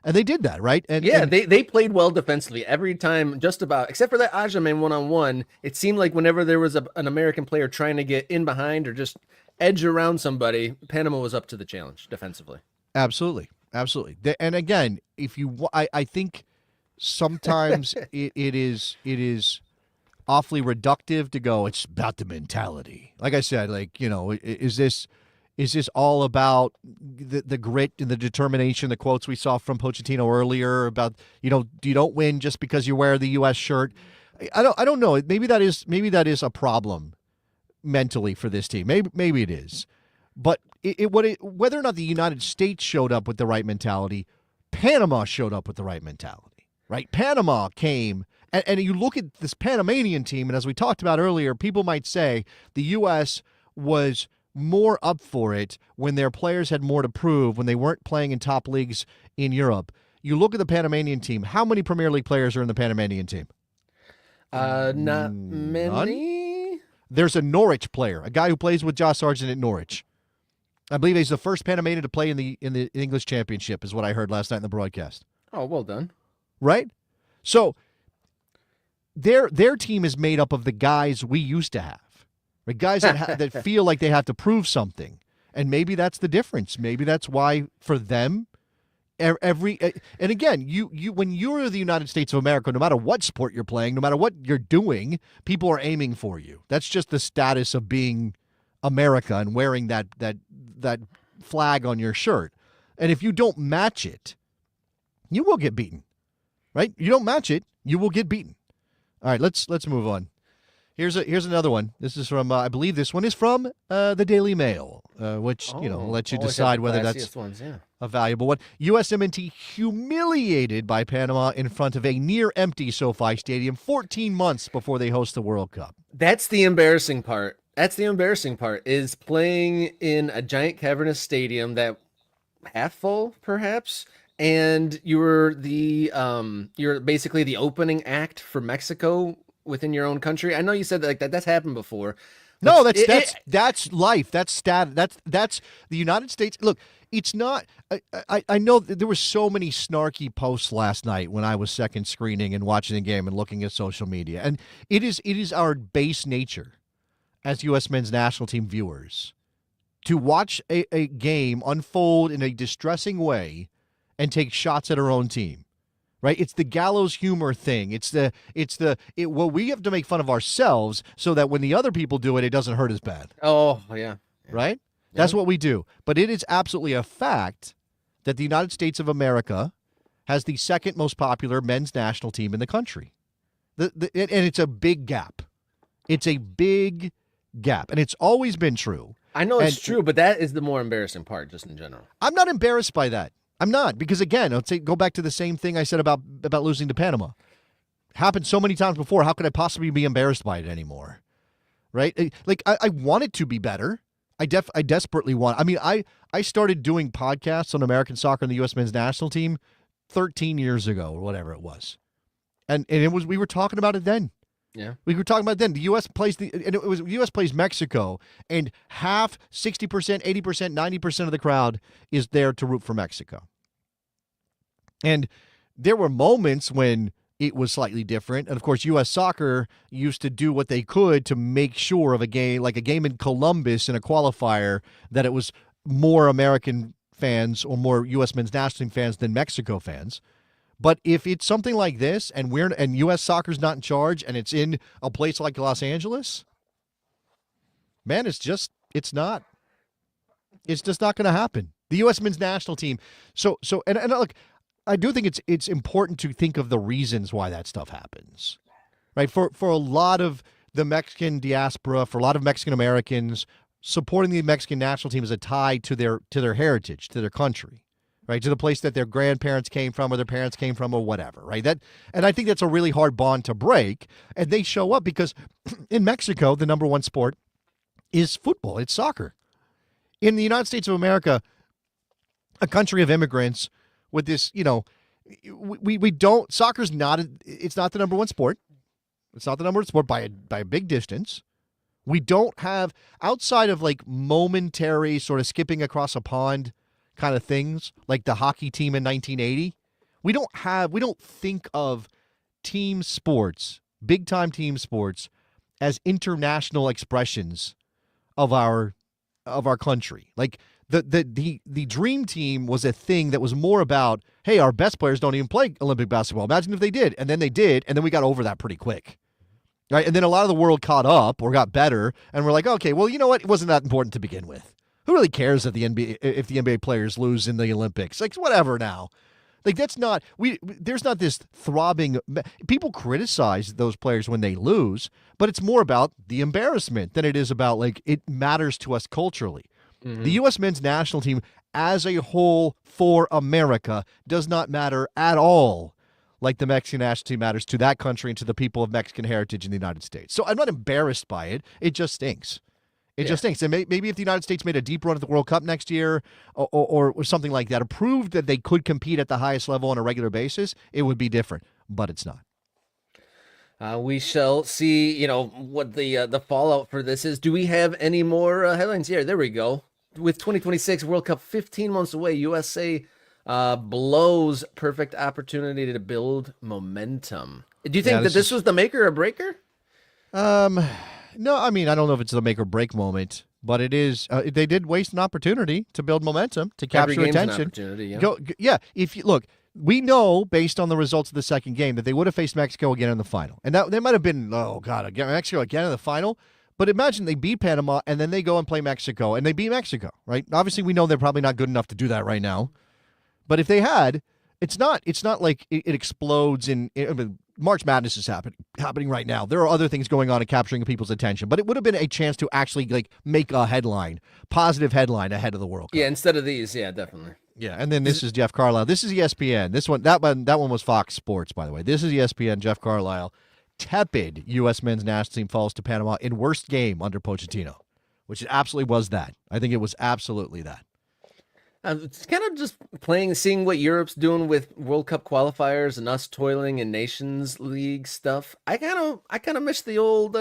And they did that, right? And they played well defensively every time, just about, except for that Ajaman one-on-one. It seemed like whenever there was an American player trying to get in behind or just edge around somebody, Panama was up to the challenge defensively. Absolutely. And again, I think sometimes it is awfully reductive to go, it's about the mentality. Like I said, is this all about the grit and the determination, the quotes we saw from Pochettino earlier about, you don't win just because you wear the U.S. shirt. I don't know. Maybe that is a problem mentally for this team. Maybe it is. But whether or not the United States showed up with the right mentality, Panama showed up with the right mentality, right? Panama came, and you look at this Panamanian team, and as we talked about earlier, people might say the U.S. was more up for it when their players had more to prove, when they weren't playing in top leagues in Europe. You look at the Panamanian team. How many Premier League players are in the Panamanian team? Not many. None? There's a Norwich player, a guy who plays with Josh Sargent at Norwich. I believe he's the first Panamanian to play in the English Championship, is what I heard last night in the broadcast. Oh, well done. Right? So their team is made up of the guys we used to have. Right? Guys that feel like they have to prove something. And maybe that's the difference. Maybe that's why for them, and again, you when you're the United States of America, no matter what sport you're playing, no matter what you're doing, people are aiming for you. That's just the status of being America and wearing that flag on your shirt. And if you don't match it, you will get beaten. Right? You don't match it, you will get beaten. All right, let's move on. Here's another one. This is from I believe this one is from the Daily Mail, which lets you decide whether that's a valuable one. USMNT humiliated by Panama in front of a near-empty SoFi Stadium 14 months before they host the World Cup. That's the embarrassing part. Is playing in a giant cavernous stadium that half full, perhaps. And you're basically the opening act for Mexico within your own country. I know you said that's happened before. No, that's life. That's the United States. Look, it's not. I know there were so many snarky posts last night when I was second screening and watching the game and looking at social media, and it is our base nature as U.S. men's national team viewers to watch a game unfold in a distressing way and take shots at our own team. right? It's the gallows humor thing. Well, we have to make fun of ourselves so that when the other people do it, it doesn't hurt as bad, Oh, yeah. right? Yeah. That's what we do. But it is absolutely a fact that the United States of America has the second most popular men's national team in the country. And it's a big gap. It's a big gap. And it's always been true. I know it's true, but that is the more embarrassing part, just in general. I'm not embarrassed by that. I'm not. Because, again, go back to the same thing I said about losing to Panama. Happened so many times before. How could I possibly be embarrassed by it anymore? Right? Like, I want it to be better. I desperately want. I mean, I started doing podcasts on American soccer and the U.S. men's national team 13 years ago or whatever it was. And we were talking about it then. Yeah. We were talking about it then. The U.S. plays U.S. plays Mexico, and half, 60%, 80%, 90% of the crowd is there to root for Mexico. And there were moments when it was slightly different. And, of course, U.S. Soccer used to do what they could to make sure of a game, like a game in Columbus in a qualifier, that it was more American fans or more U.S. men's national team fans than Mexico fans. But if it's something like this and U.S. Soccer's not in charge and it's in a place like Los Angeles, man, it's just not going to happen. The U.S. men's national team. So look, I do think it's important to think of the reasons why that stuff happens, right? For a lot of the Mexican diaspora, for a lot of Mexican Americans, supporting the Mexican national team is a tie to their heritage, to their country, right? To the place that their grandparents came from or their parents came from or whatever, right? And I think that's a really hard bond to break. And they show up because in Mexico, the number one sport is football. It's soccer. In the United States of America, a country of immigrants, with this, we don't. Soccer's not. It's not the number one sport. It's not the number one sport by a big distance. We don't have, outside of like momentary sort of skipping across a pond kind of things, like the hockey team in 1980. We don't think of team sports, big time team sports, as international expressions of our country. Like. The dream team was a thing that was more about, hey, our best players don't even play Olympic basketball. Imagine if they did. And then they did. And then we got over that pretty quick. Right? And then a lot of the world caught up or got better. And we're like, okay, well, you know what? It wasn't that important to begin with. Who really cares if the NBA players lose in the Olympics? Like, whatever now. Like, that's not, there's not this throbbing, people criticize those players when they lose, but it's more about the embarrassment than it is about, like, it matters to us culturally. Mm-hmm. The U.S. men's national team as a whole for America does not matter at all like the Mexican national team matters to that country and to the people of Mexican heritage in the United States. So I'm not embarrassed by it. It just stinks. It just stinks. And maybe if the United States made a deep run at the World Cup next year or something like that, or proved that they could compete at the highest level on a regular basis, it would be different. But it's not. We shall see, what the fallout for this is. Do we have any more headlines here? There we go. With 2026 World Cup 15 months away, USA blows perfect opportunity to build momentum. Do you think that this was the maker or breaker? No, I mean, I don't know if it's the make or break moment, but it is. They did waste an opportunity to build momentum, to capture attention. If you look, we know based on the results of the second game that they would have faced Mexico again in the final, and that they might have been, Mexico again in the final. But imagine they beat Panama and then they go and play Mexico and they beat Mexico, right? Obviously, we know they're probably not good enough to do that right now. But if they had, it's not like it explodes I mean, March Madness is happening right now. There are other things going on and capturing people's attention, but it would have been a chance to actually make a positive headline ahead of the World Cup. Yeah, instead of these, yeah, definitely. Yeah, and then this is Jeff Carlisle. This is ESPN. That one was Fox Sports, by the way. This is ESPN. Jeff Carlisle. Tepid U.S. men's national team falls to Panama in worst game under Pochettino, which it absolutely was that. I think it was absolutely that. It's kind of just seeing what Europe's doing with World Cup qualifiers and us toiling in Nations League stuff. I kind of miss the old,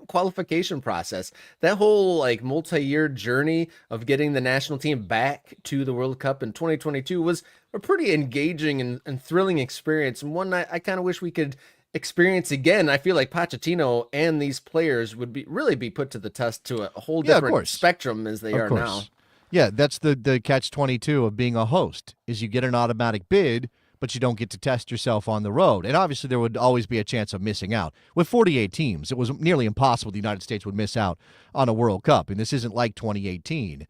qualification process. That whole multi-year journey of getting the national team back to the World Cup in 2022 was a pretty engaging and thrilling experience, and one I kind of wish we could experience again. I feel like Pochettino and these players would really be put to the test to a whole different spectrum as they are now. Yeah, that's the catch-22 of being a host, is you get an automatic bid, but you don't get to test yourself on the road. And obviously there would always be a chance of missing out. With 48 teams, it was nearly impossible the United States would miss out on a World Cup. And this isn't like 2018.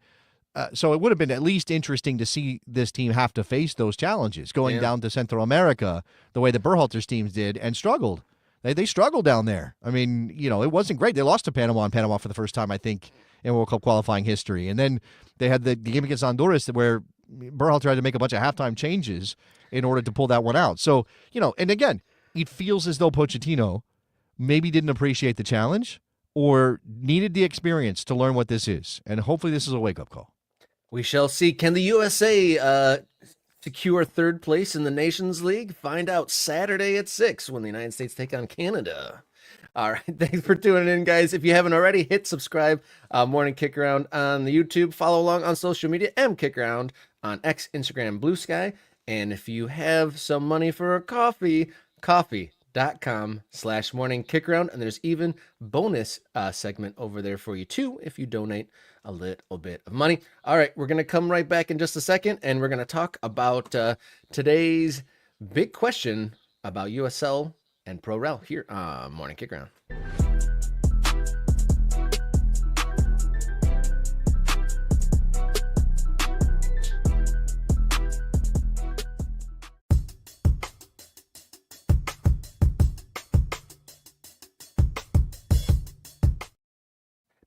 So it would have been at least interesting to see this team have to face those challenges, going down to Central America the way the Berhalter's teams did and struggled. They struggled down there. I mean, it wasn't great. They lost to Panama for the first time, I think, in World Cup qualifying history. And then they had the game against Honduras where Berhalter had to make a bunch of halftime changes in order to pull that one out. So, and again, it feels as though Pochettino maybe didn't appreciate the challenge or needed the experience to learn what this is. And hopefully this is a wake-up call. We shall see. Can the USA secure third place in the Nations League? Find out Saturday at 6 when the United States take on Canada. All right. Thanks for tuning in, guys. If you haven't already, hit subscribe. Morning Kickaround on the YouTube. Follow along on social media. Kickaround on X, Instagram, Blue Sky. And if you have some money for a coffee, coffee.com/morning kickaround. And there's even bonus segment over there for you too if you donate a little bit of money. All right, we're going to come right back in just a second, and we're going to talk about today's big question about USL and Pro Rel here on Morning Kickaround.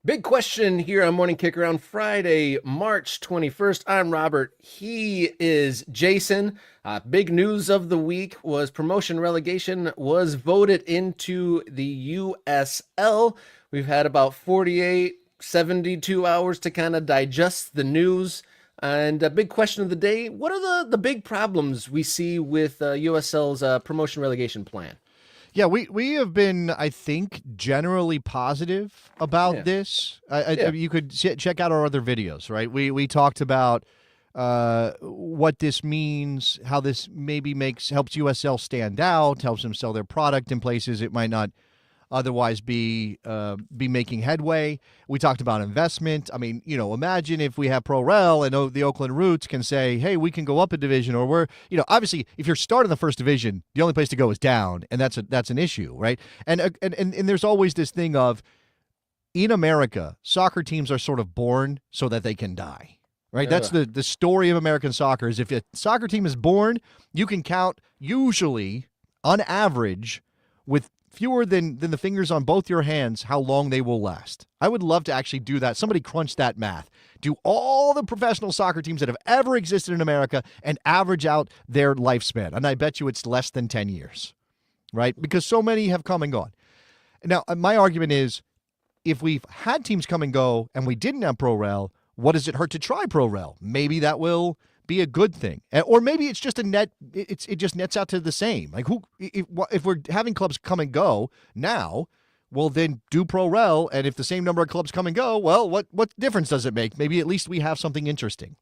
Big question here on Morning Kickaround, Friday, March 21st. I'm Robert. He is Jason. Big news of the week was promotion relegation was voted into the USL. We've had about 48, 72 hours to kind of digest the news. And a big question of the day, what are the big problems we see with USL's promotion relegation plan? Yeah, we have been, I think, generally positive about this. You could check out our other videos, right? We talked about what this means, how this maybe helps USL stand out, helps them sell their product in places it might not otherwise be making headway. We talked about investment. I mean, imagine if we have Pro Rel and the Oakland Roots can say, hey, we can go up a division, or we're, obviously if you're starting the first division, the only place to go is down, and that's an issue, right? And there's always this thing of, in America, soccer teams are sort of born so that they can die, right? That's the story of American soccer, is if a soccer team is born, you can count usually, on average, with fewer than the fingers on both your hands, how long they will last. I would love to actually do that. Somebody crunch that math. Do all the professional soccer teams that have ever existed in America and average out their lifespan. And I bet you it's less than 10 years, right? Because so many have come and gone. Now, my argument is, if we've had teams come and go and we didn't have Pro Rel, what does it hurt to try Pro Rel? Maybe that will be a good thing, or maybe it's just a net. It just nets out to the same. Like, if we're having clubs come and go now, well, then do Pro Rel, and if the same number of clubs come and go, well, what difference does it make? Maybe at least we have something interesting.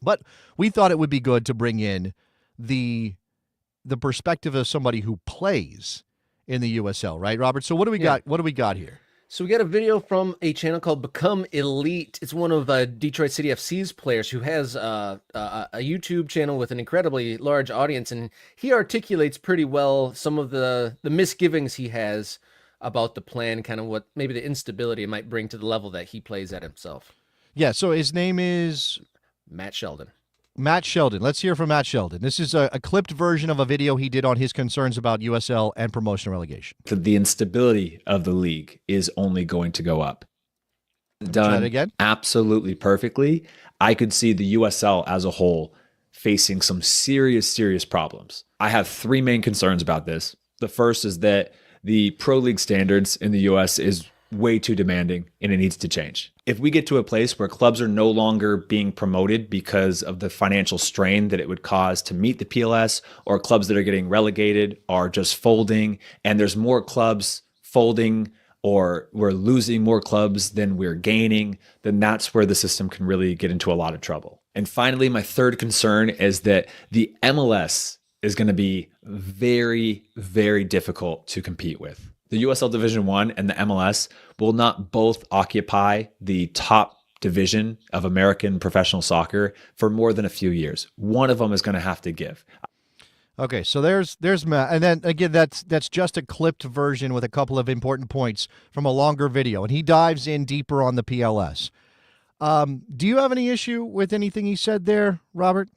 But we thought it would be good to bring in the perspective of somebody who plays in the USL, right, Robert? So what do we got? What do we got here? So we got a video from a channel called Become Elite. It's one of Detroit City FC's players who has a YouTube channel with an incredibly large audience, and he articulates pretty well some of the misgivings he has about the plan, kind of what maybe the instability it might bring to the level that he plays at himself. Yeah, so his name is Matt Sheldon. Matt Sheldon. Let's hear from Matt Sheldon. This is a clipped version of a video he did on his concerns about USL and promotion relegation. The instability of the league is only going to go up. Done again? Absolutely perfectly. I could see the USL as a whole facing some serious problems. I have three main concerns about this. The first is that the pro league standards in the US is way too demanding, and it needs to change. If we get to a place where clubs are no longer being promoted because of the financial strain that it would cause to meet the PLS, or clubs that are getting relegated are just folding, and there's more clubs folding, or we're losing more clubs than we're gaining, then that's where the system can really get into a lot of trouble. And finally, my third concern is that the MLS is going to be very difficult to compete with. The USL Division 1 and the MLS will not both occupy the top division of American professional soccer for more than a few years. One of them is going to have to give. Okay, so there's Matt, and then again that's just a clipped version with a couple of important points from a longer video, and he dives in deeper on the PLS. Do you have any issue with anything he said there, Robert?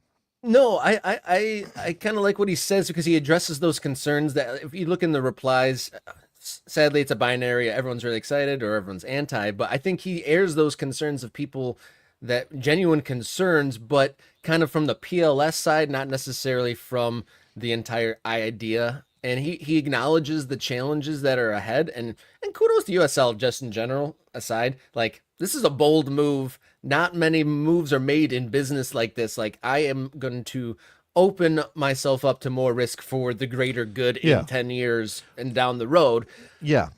No, I kind of like what he says because he addresses those concerns that if you look in the replies, sadly it's a binary. Everyone's really excited or everyone's anti, but I think he airs those concerns of people that genuine concerns, but kind of from the PLS side, not necessarily from the entire idea. And he acknowledges the challenges that are ahead, and kudos to USL just in general aside. Like, this is a bold move. Not many moves are made in business like this. Like, I am going to open myself up to more risk for the greater good in 10 years and down the road. Yeah.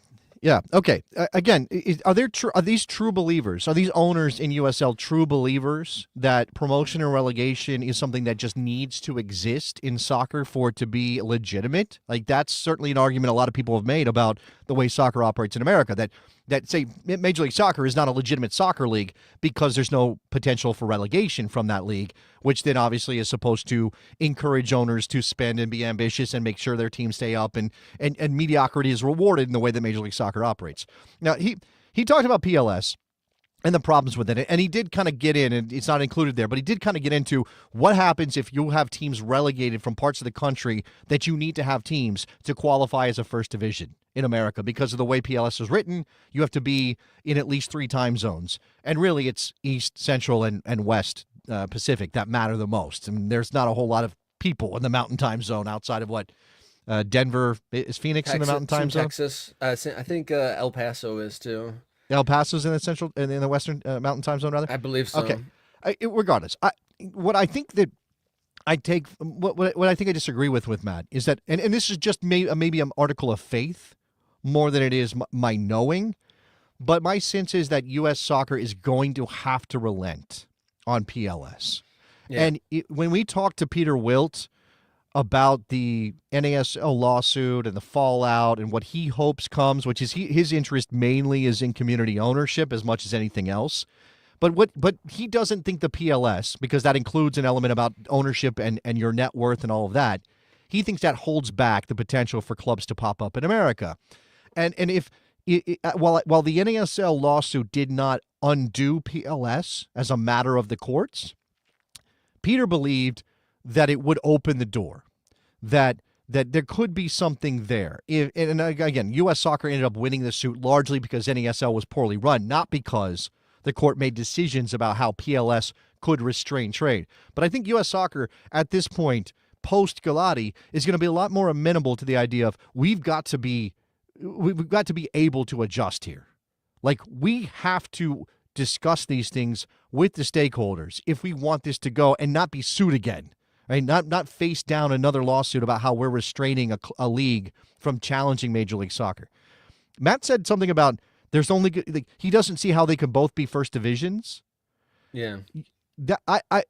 Yeah. Okay. Again, are these true believers? Are these owners in USL true believers that promotion and relegation is something that just needs to exist in soccer for it to be legitimate? Like, that's certainly an argument a lot of people have made about the way soccer operates in America, that say Major League Soccer is not a legitimate soccer league because there's no potential for relegation from that league, which then obviously is supposed to encourage owners to spend and be ambitious and make sure their teams stay up, and mediocrity is rewarded in the way that Major League Soccer operates. Now, he talked about PLS and the problems with it, and he did kind of get in, and it's not included there, but he did kind of get into what happens if you have teams relegated from parts of the country that you need to have teams to qualify as a first division in America. Because of the way PLS is written, you have to be in at least 3 time zones, and really it's East, Central, and West Pacific that matter the most. I mean, there's not a whole lot of people in the Mountain Time Zone outside of what Denver is. Phoenix Texas, in the Mountain Time Zone. Texas, I think El Paso is too. El Paso's in the Central, in the Western Mountain Time Zone, rather. I believe so. Okay. Regardless, what I think that I take, what I think I disagree with Matt is that, and this is just maybe an article of faith more than it is my knowing, but my sense is that U.S. soccer is going to have to relent on PLS. Yeah. And when we talk to Peter Wilt about the NASL lawsuit and the fallout and what he hopes comes, which is his interest mainly is in community ownership as much as anything else. But he doesn't think the PLS, because that includes an element about ownership and your net worth and all of that, he thinks that holds back the potential for clubs to pop up in America. And if while the NASL lawsuit did not undo PLS as a matter of the courts, Peter believed that it would open the door, that there could be something there. And again, U.S. Soccer ended up winning the suit largely because NASL was poorly run, not because the court made decisions about how PLS could restrain trade. But I think U.S. Soccer at this point, post-Galati, is going to be a lot more amenable to the idea of we've got to be able to adjust here. Like, we have to discuss these things with the stakeholders if we want this to go and not be sued again. Right? Not face down another lawsuit about how we're restraining a league from challenging Major League Soccer. Matt said something about there's only he doesn't see how they can both be first divisions. Yeah. I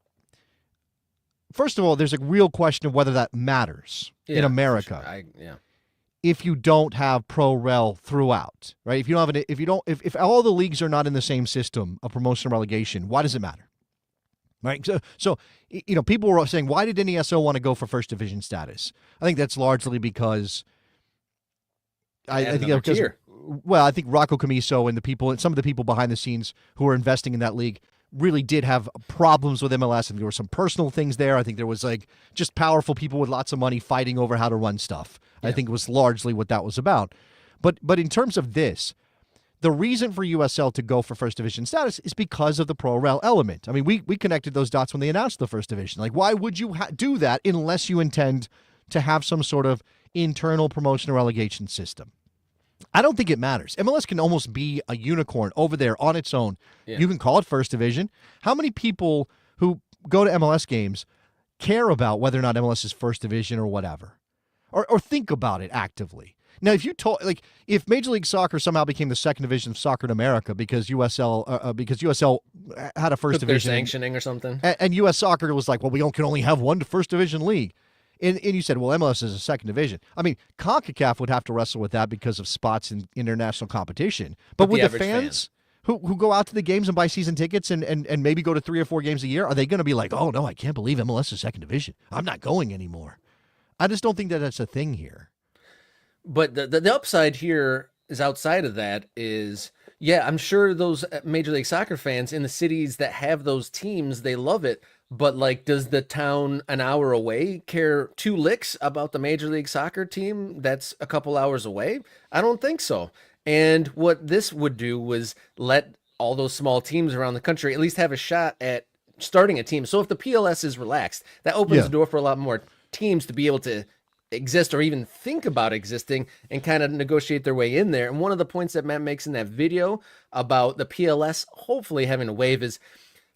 first of all, there's a real question of whether that matters in America. Sure. If you don't have pro rel throughout, right? If all the leagues are not in the same system of promotion and relegation, why does it matter? Right. So people were saying, why did NESO want to go for first division status? I think that's largely because I think Rocco Camiso and some of the people behind the scenes who are investing in that league really did have problems with MLS, and there were some personal things there. I think there was just powerful people with lots of money fighting over how to run stuff. Yeah. I think it was largely what that was about. But in terms of this, the reason for USL to go for first division status is because of the pro rel element. I mean, we connected those dots when they announced the first division. Like, why would you do that unless you intend to have some sort of internal promotion or relegation system? I don't think it matters. MLS can almost be a unicorn over there on its own. Yeah. You can call it first division. How many people who go to MLS games care about whether or not MLS is first division or whatever, or think about it actively? Now, if Major League Soccer somehow became the second division of soccer in America because USL had a first division sanctioning or something, and US Soccer was like, well, we can only have one first division league. And you said, well, MLS is a second division. I mean, CONCACAF would have to wrestle with that because of spots in international competition. But with the fans who go out to the games and buy season tickets and maybe go to 3 or 4 games a year, are they going to be like, oh, no, I can't believe MLS is second division. I'm not going anymore. I just don't think that that's a thing here. But the upside here is outside of that is, yeah, I'm sure those Major League Soccer fans in the cities that have those teams, they love it. But like, does the town an hour away care two licks about the Major League Soccer team that's a couple hours away? I don't think so. And what this would do was let all those small teams around the country at least have a shot at starting a team. So if the PLS is relaxed, that opens Yeah. the door for a lot more teams to be able to exist or even think about existing and kind of negotiate their way in there. And one of the points that Matt makes in that video about the PLS hopefully having a wave is,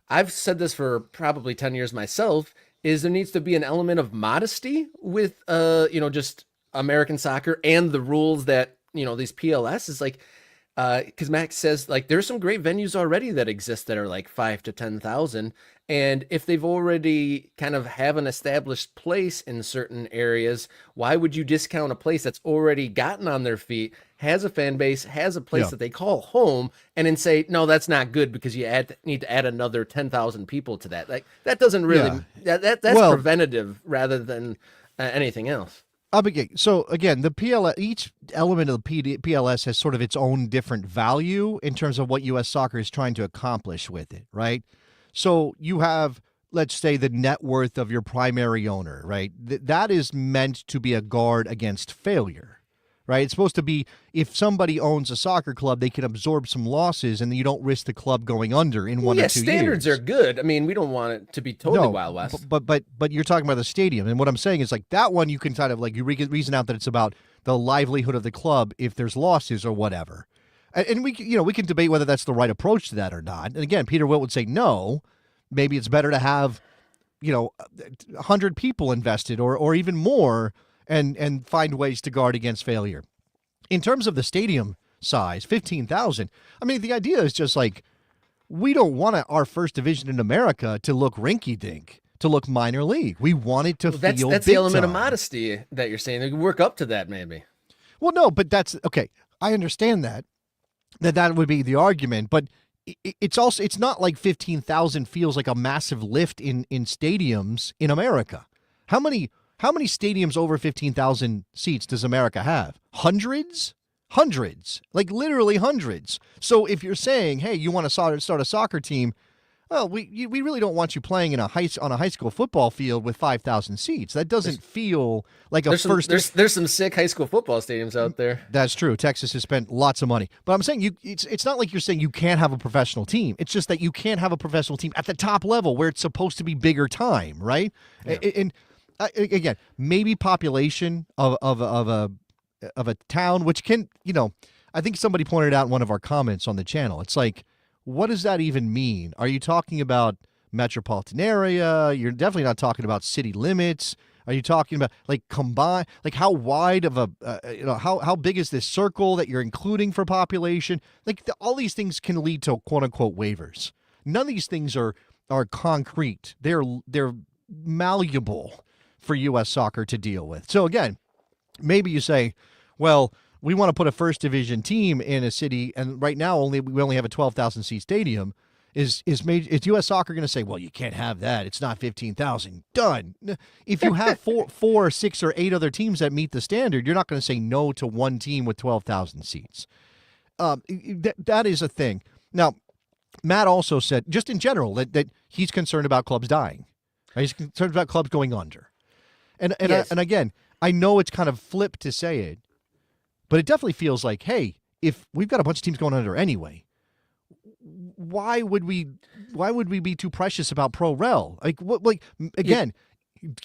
I've said this for probably 10 years myself, is there needs to be an element of modesty with just American soccer and the rules that, these PLS is like, because Max says like there's some great venues already that exist that are like 5 to 10,000, and if they've already kind of have an established place in certain areas, why would you discount a place that's already gotten on their feet, has a fan base, has a place that they call home, and then say no, that's not good because you need to add another 10,000 people to that? Like that doesn't really that's preventative rather than anything else. So again, the PLS, each element of the PLS has sort of its own different value in terms of what U.S. Soccer is trying to accomplish with it, right? So you have, let's say, the net worth of your primary owner, right? That is meant to be a guard against failure, right? It's supposed to be, if somebody owns a soccer club, they can absorb some losses and you don't risk the club going under in 1 or 2 years. Standards are good. I mean, we don't want it to be totally Wild West. But you're talking about the stadium, and what I'm saying is like that one you can kind of like you reason out that it's about the livelihood of the club if there's losses or whatever. And we can debate whether that's the right approach to that or not. And again, Peter Wilt would say no. Maybe it's better to have 100 people invested or even more and find ways to guard against failure. In terms of the stadium size, 15,000, I mean, the idea is just like, we don't want our first division in America to look rinky-dink, to look minor league. We want it to feel that's big the element time. of modesty that you're saying. They can work up to that maybe. Well, no, but that's, okay, I understand that would be the argument, but it's not like 15,000 feels like a massive lift in stadiums in America. How many stadiums over 15,000 seats does America have? Hundreds, like literally hundreds. So if you're saying, hey, you want to start a soccer team, well, we really don't want you playing on a high school football field with 5,000 seats. That doesn't feel like there's some sick high school football stadiums out there. That's true. Texas has spent lots of money, but I'm saying it's not like you're saying you can't have a professional team. It's just that you can't have a professional team at the top level where it's supposed to be bigger time, right? Yeah. And again, maybe population of a town, which can, I think somebody pointed out in one of our comments on the channel. It's like, what does that even mean? Are you talking about metropolitan area? You're definitely not talking about city limits. Are you talking about like combined, like how wide of a, how big is this circle that you're including for population? Like all these things can lead to quote unquote waivers. None of these things are concrete. They're malleable for U.S. Soccer to deal with. So again, maybe you say, well, we want to put a first division team in a city, and right now we only have a 12,000 seat stadium. Is U.S. Soccer going to say, well, you can't have that? It's not 15,000. Done. If you have four or 6 or 8 other teams that meet the standard, you're not going to say no to one team with 12,000 seats. That is a thing. Now, Matt also said, just in general, that he's concerned about clubs dying. He's concerned about clubs going under. And yes. And again, I know it's kind of flipped to say it, but it definitely feels like, hey, if we've got a bunch of teams going under anyway, why would we be too precious about pro rel? Like what? Like again,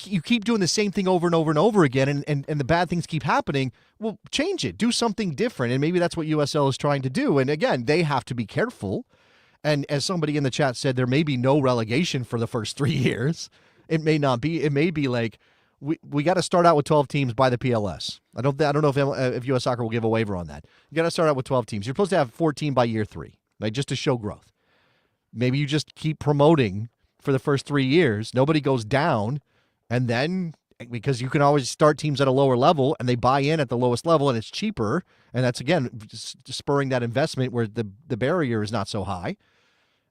you keep doing the same thing over and over and over again, and the bad things keep happening. Well, change it, do something different, and maybe that's what USL is trying to do. And again, they have to be careful. And as somebody in the chat said, there may be no relegation for the first 3 years. It may not be. It may be like, we got to start out with 12 teams by the PLS. I don't know if U.S. Soccer will give a waiver on that. You got to start out with 12 teams. You're supposed to have 14 by year 3, like just to show growth. Maybe you just keep promoting for the first 3 years. Nobody goes down, and then because you can always start teams at a lower level, and they buy in at the lowest level, and it's cheaper. And that's again spurring that investment where the barrier is not so high.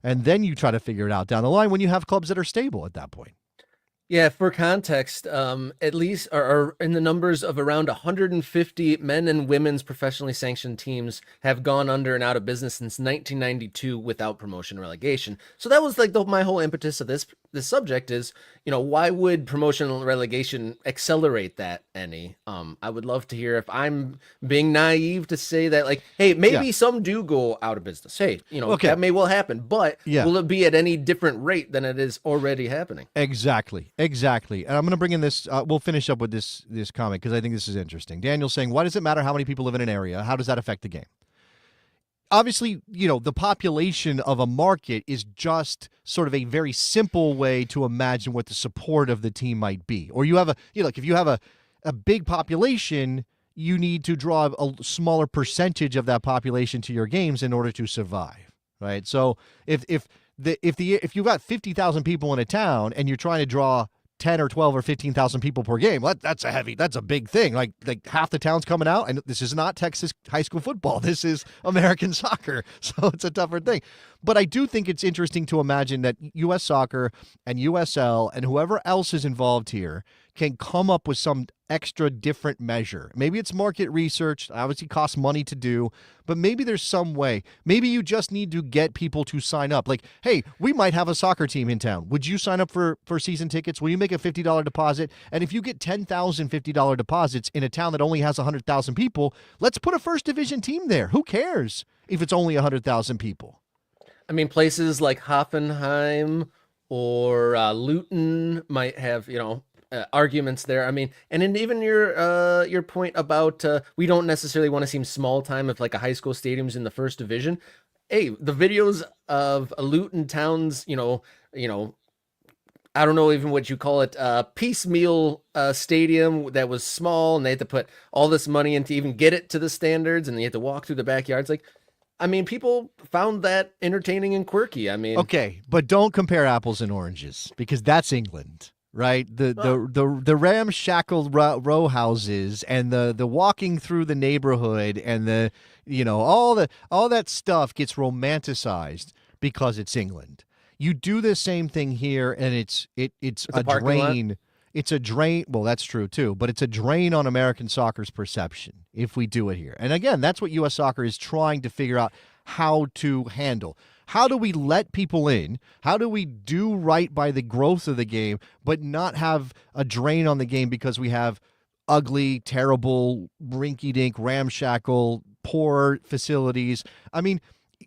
And then you try to figure it out down the line when you have clubs that are stable at that point. Yeah, for context, at least are in the numbers of around 150 men and women's professionally sanctioned teams have gone under and out of business since 1992 without promotion and relegation. So that was like my whole impetus of this subject is, why would promotion and relegation accelerate that any? I would love to hear if I'm being naive to say that, like, hey, maybe some do go out of business. Hey, that may well happen, but will it be at any different rate than it is already happening? Exactly. And I'm going to bring in this. We'll finish up with this comment because I think this is interesting. Daniel's saying, why does it matter how many people live in an area? How does that affect the game? Obviously, the population of a market is just sort of a very simple way to imagine what the support of the team might be. Or you have if you have a big population, you need to draw a smaller percentage of that population to your games in order to survive, right? So if you've got 50,000 people in a town and you're trying to draw 10 or 12 or 15,000 people per game, that's a big thing. Like half the town's coming out, and this is not Texas high school football. This is American soccer, so it's a tougher thing. But I do think it's interesting to imagine that U.S. Soccer and USL and whoever else is involved here can come up with some extra different measure. Maybe it's market research, obviously costs money to do, but maybe there's some way. Maybe you just need to get people to sign up. Like, hey, we might have a soccer team in town. Would you sign up for season tickets? Will you make a $50 deposit? And if you get 10,000 $50 deposits in a town that only has 100,000 people, let's put a first division team there. Who cares if it's only 100,000 people? I mean, places like Hoffenheim or Luton might have, arguments there. I mean, and then even your point about we don't necessarily want to seem small time if like a high school stadium's in the first division. Hey, the videos of Luton Town's, I don't know even what you call it, piecemeal stadium that was small, and they had to put all this money in to even get it to the standards, and they had to walk through the backyards. Like, I mean, people found that entertaining and quirky. I mean, okay, but don't compare apples and oranges because that's England. Right, the ramshackle row houses and the walking through the neighborhood and the all that stuff gets romanticized because it's England. You do the same thing here, and it's a drain. It's a drain. Well, that's true too, but it's a drain on American soccer's perception if we do it here. And again, that's what U.S. Soccer is trying to figure out how to handle. How do we let people in? How do we do right by the growth of the game, but not have a drain on the game because we have ugly, terrible, rinky-dink, ramshackle, poor facilities? I mean,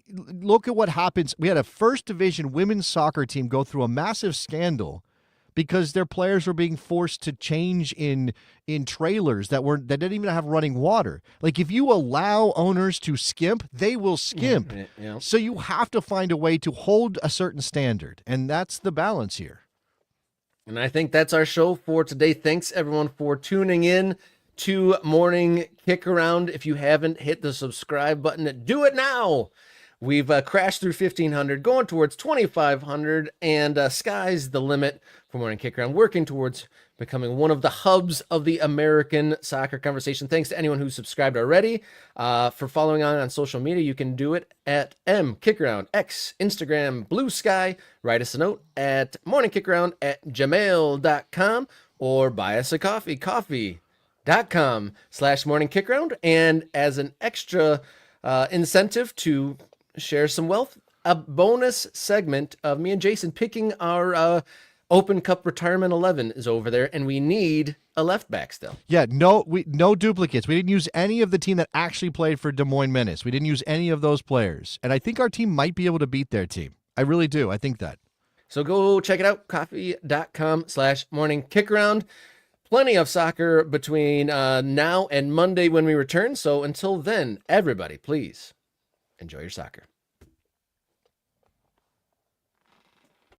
look at what happens. We had a first division women's soccer team go through a massive scandal because their players were being forced to change in trailers that didn't even have running water. Like, if you allow owners to skimp, they will skimp. Yeah. So you have to find a way to hold a certain standard, and that's the balance here. And I think that's our show for today. Thanks everyone for tuning in to Morning Kick Around. If you haven't hit the subscribe button, do it now. We've crashed through 1,500, going towards 2,500, and sky's the limit for Morning Kick Around, working towards becoming one of the hubs of the American soccer conversation. Thanks to anyone who's subscribed already. For following on social media, you can do it at Kickaround, X, Instagram, Blue Sky. Write us a note at morningkickaround@gmail.com or buy us a coffee, coffee.com/morningkickaround. And as an extra incentive to share some wealth, a bonus segment of me and Jason picking our Open Cup retirement 11 is over there, and we need a left back still. Yeah, no duplicates. We didn't use any of the team that actually played for Des Moines Menace. We didn't use any of those players, and I think our team might be able to beat their team. I really do. I think that. So go check it out, coffee.com/morningkickaround. Plenty of soccer between now and Monday when we return. So until then, everybody, please enjoy your soccer.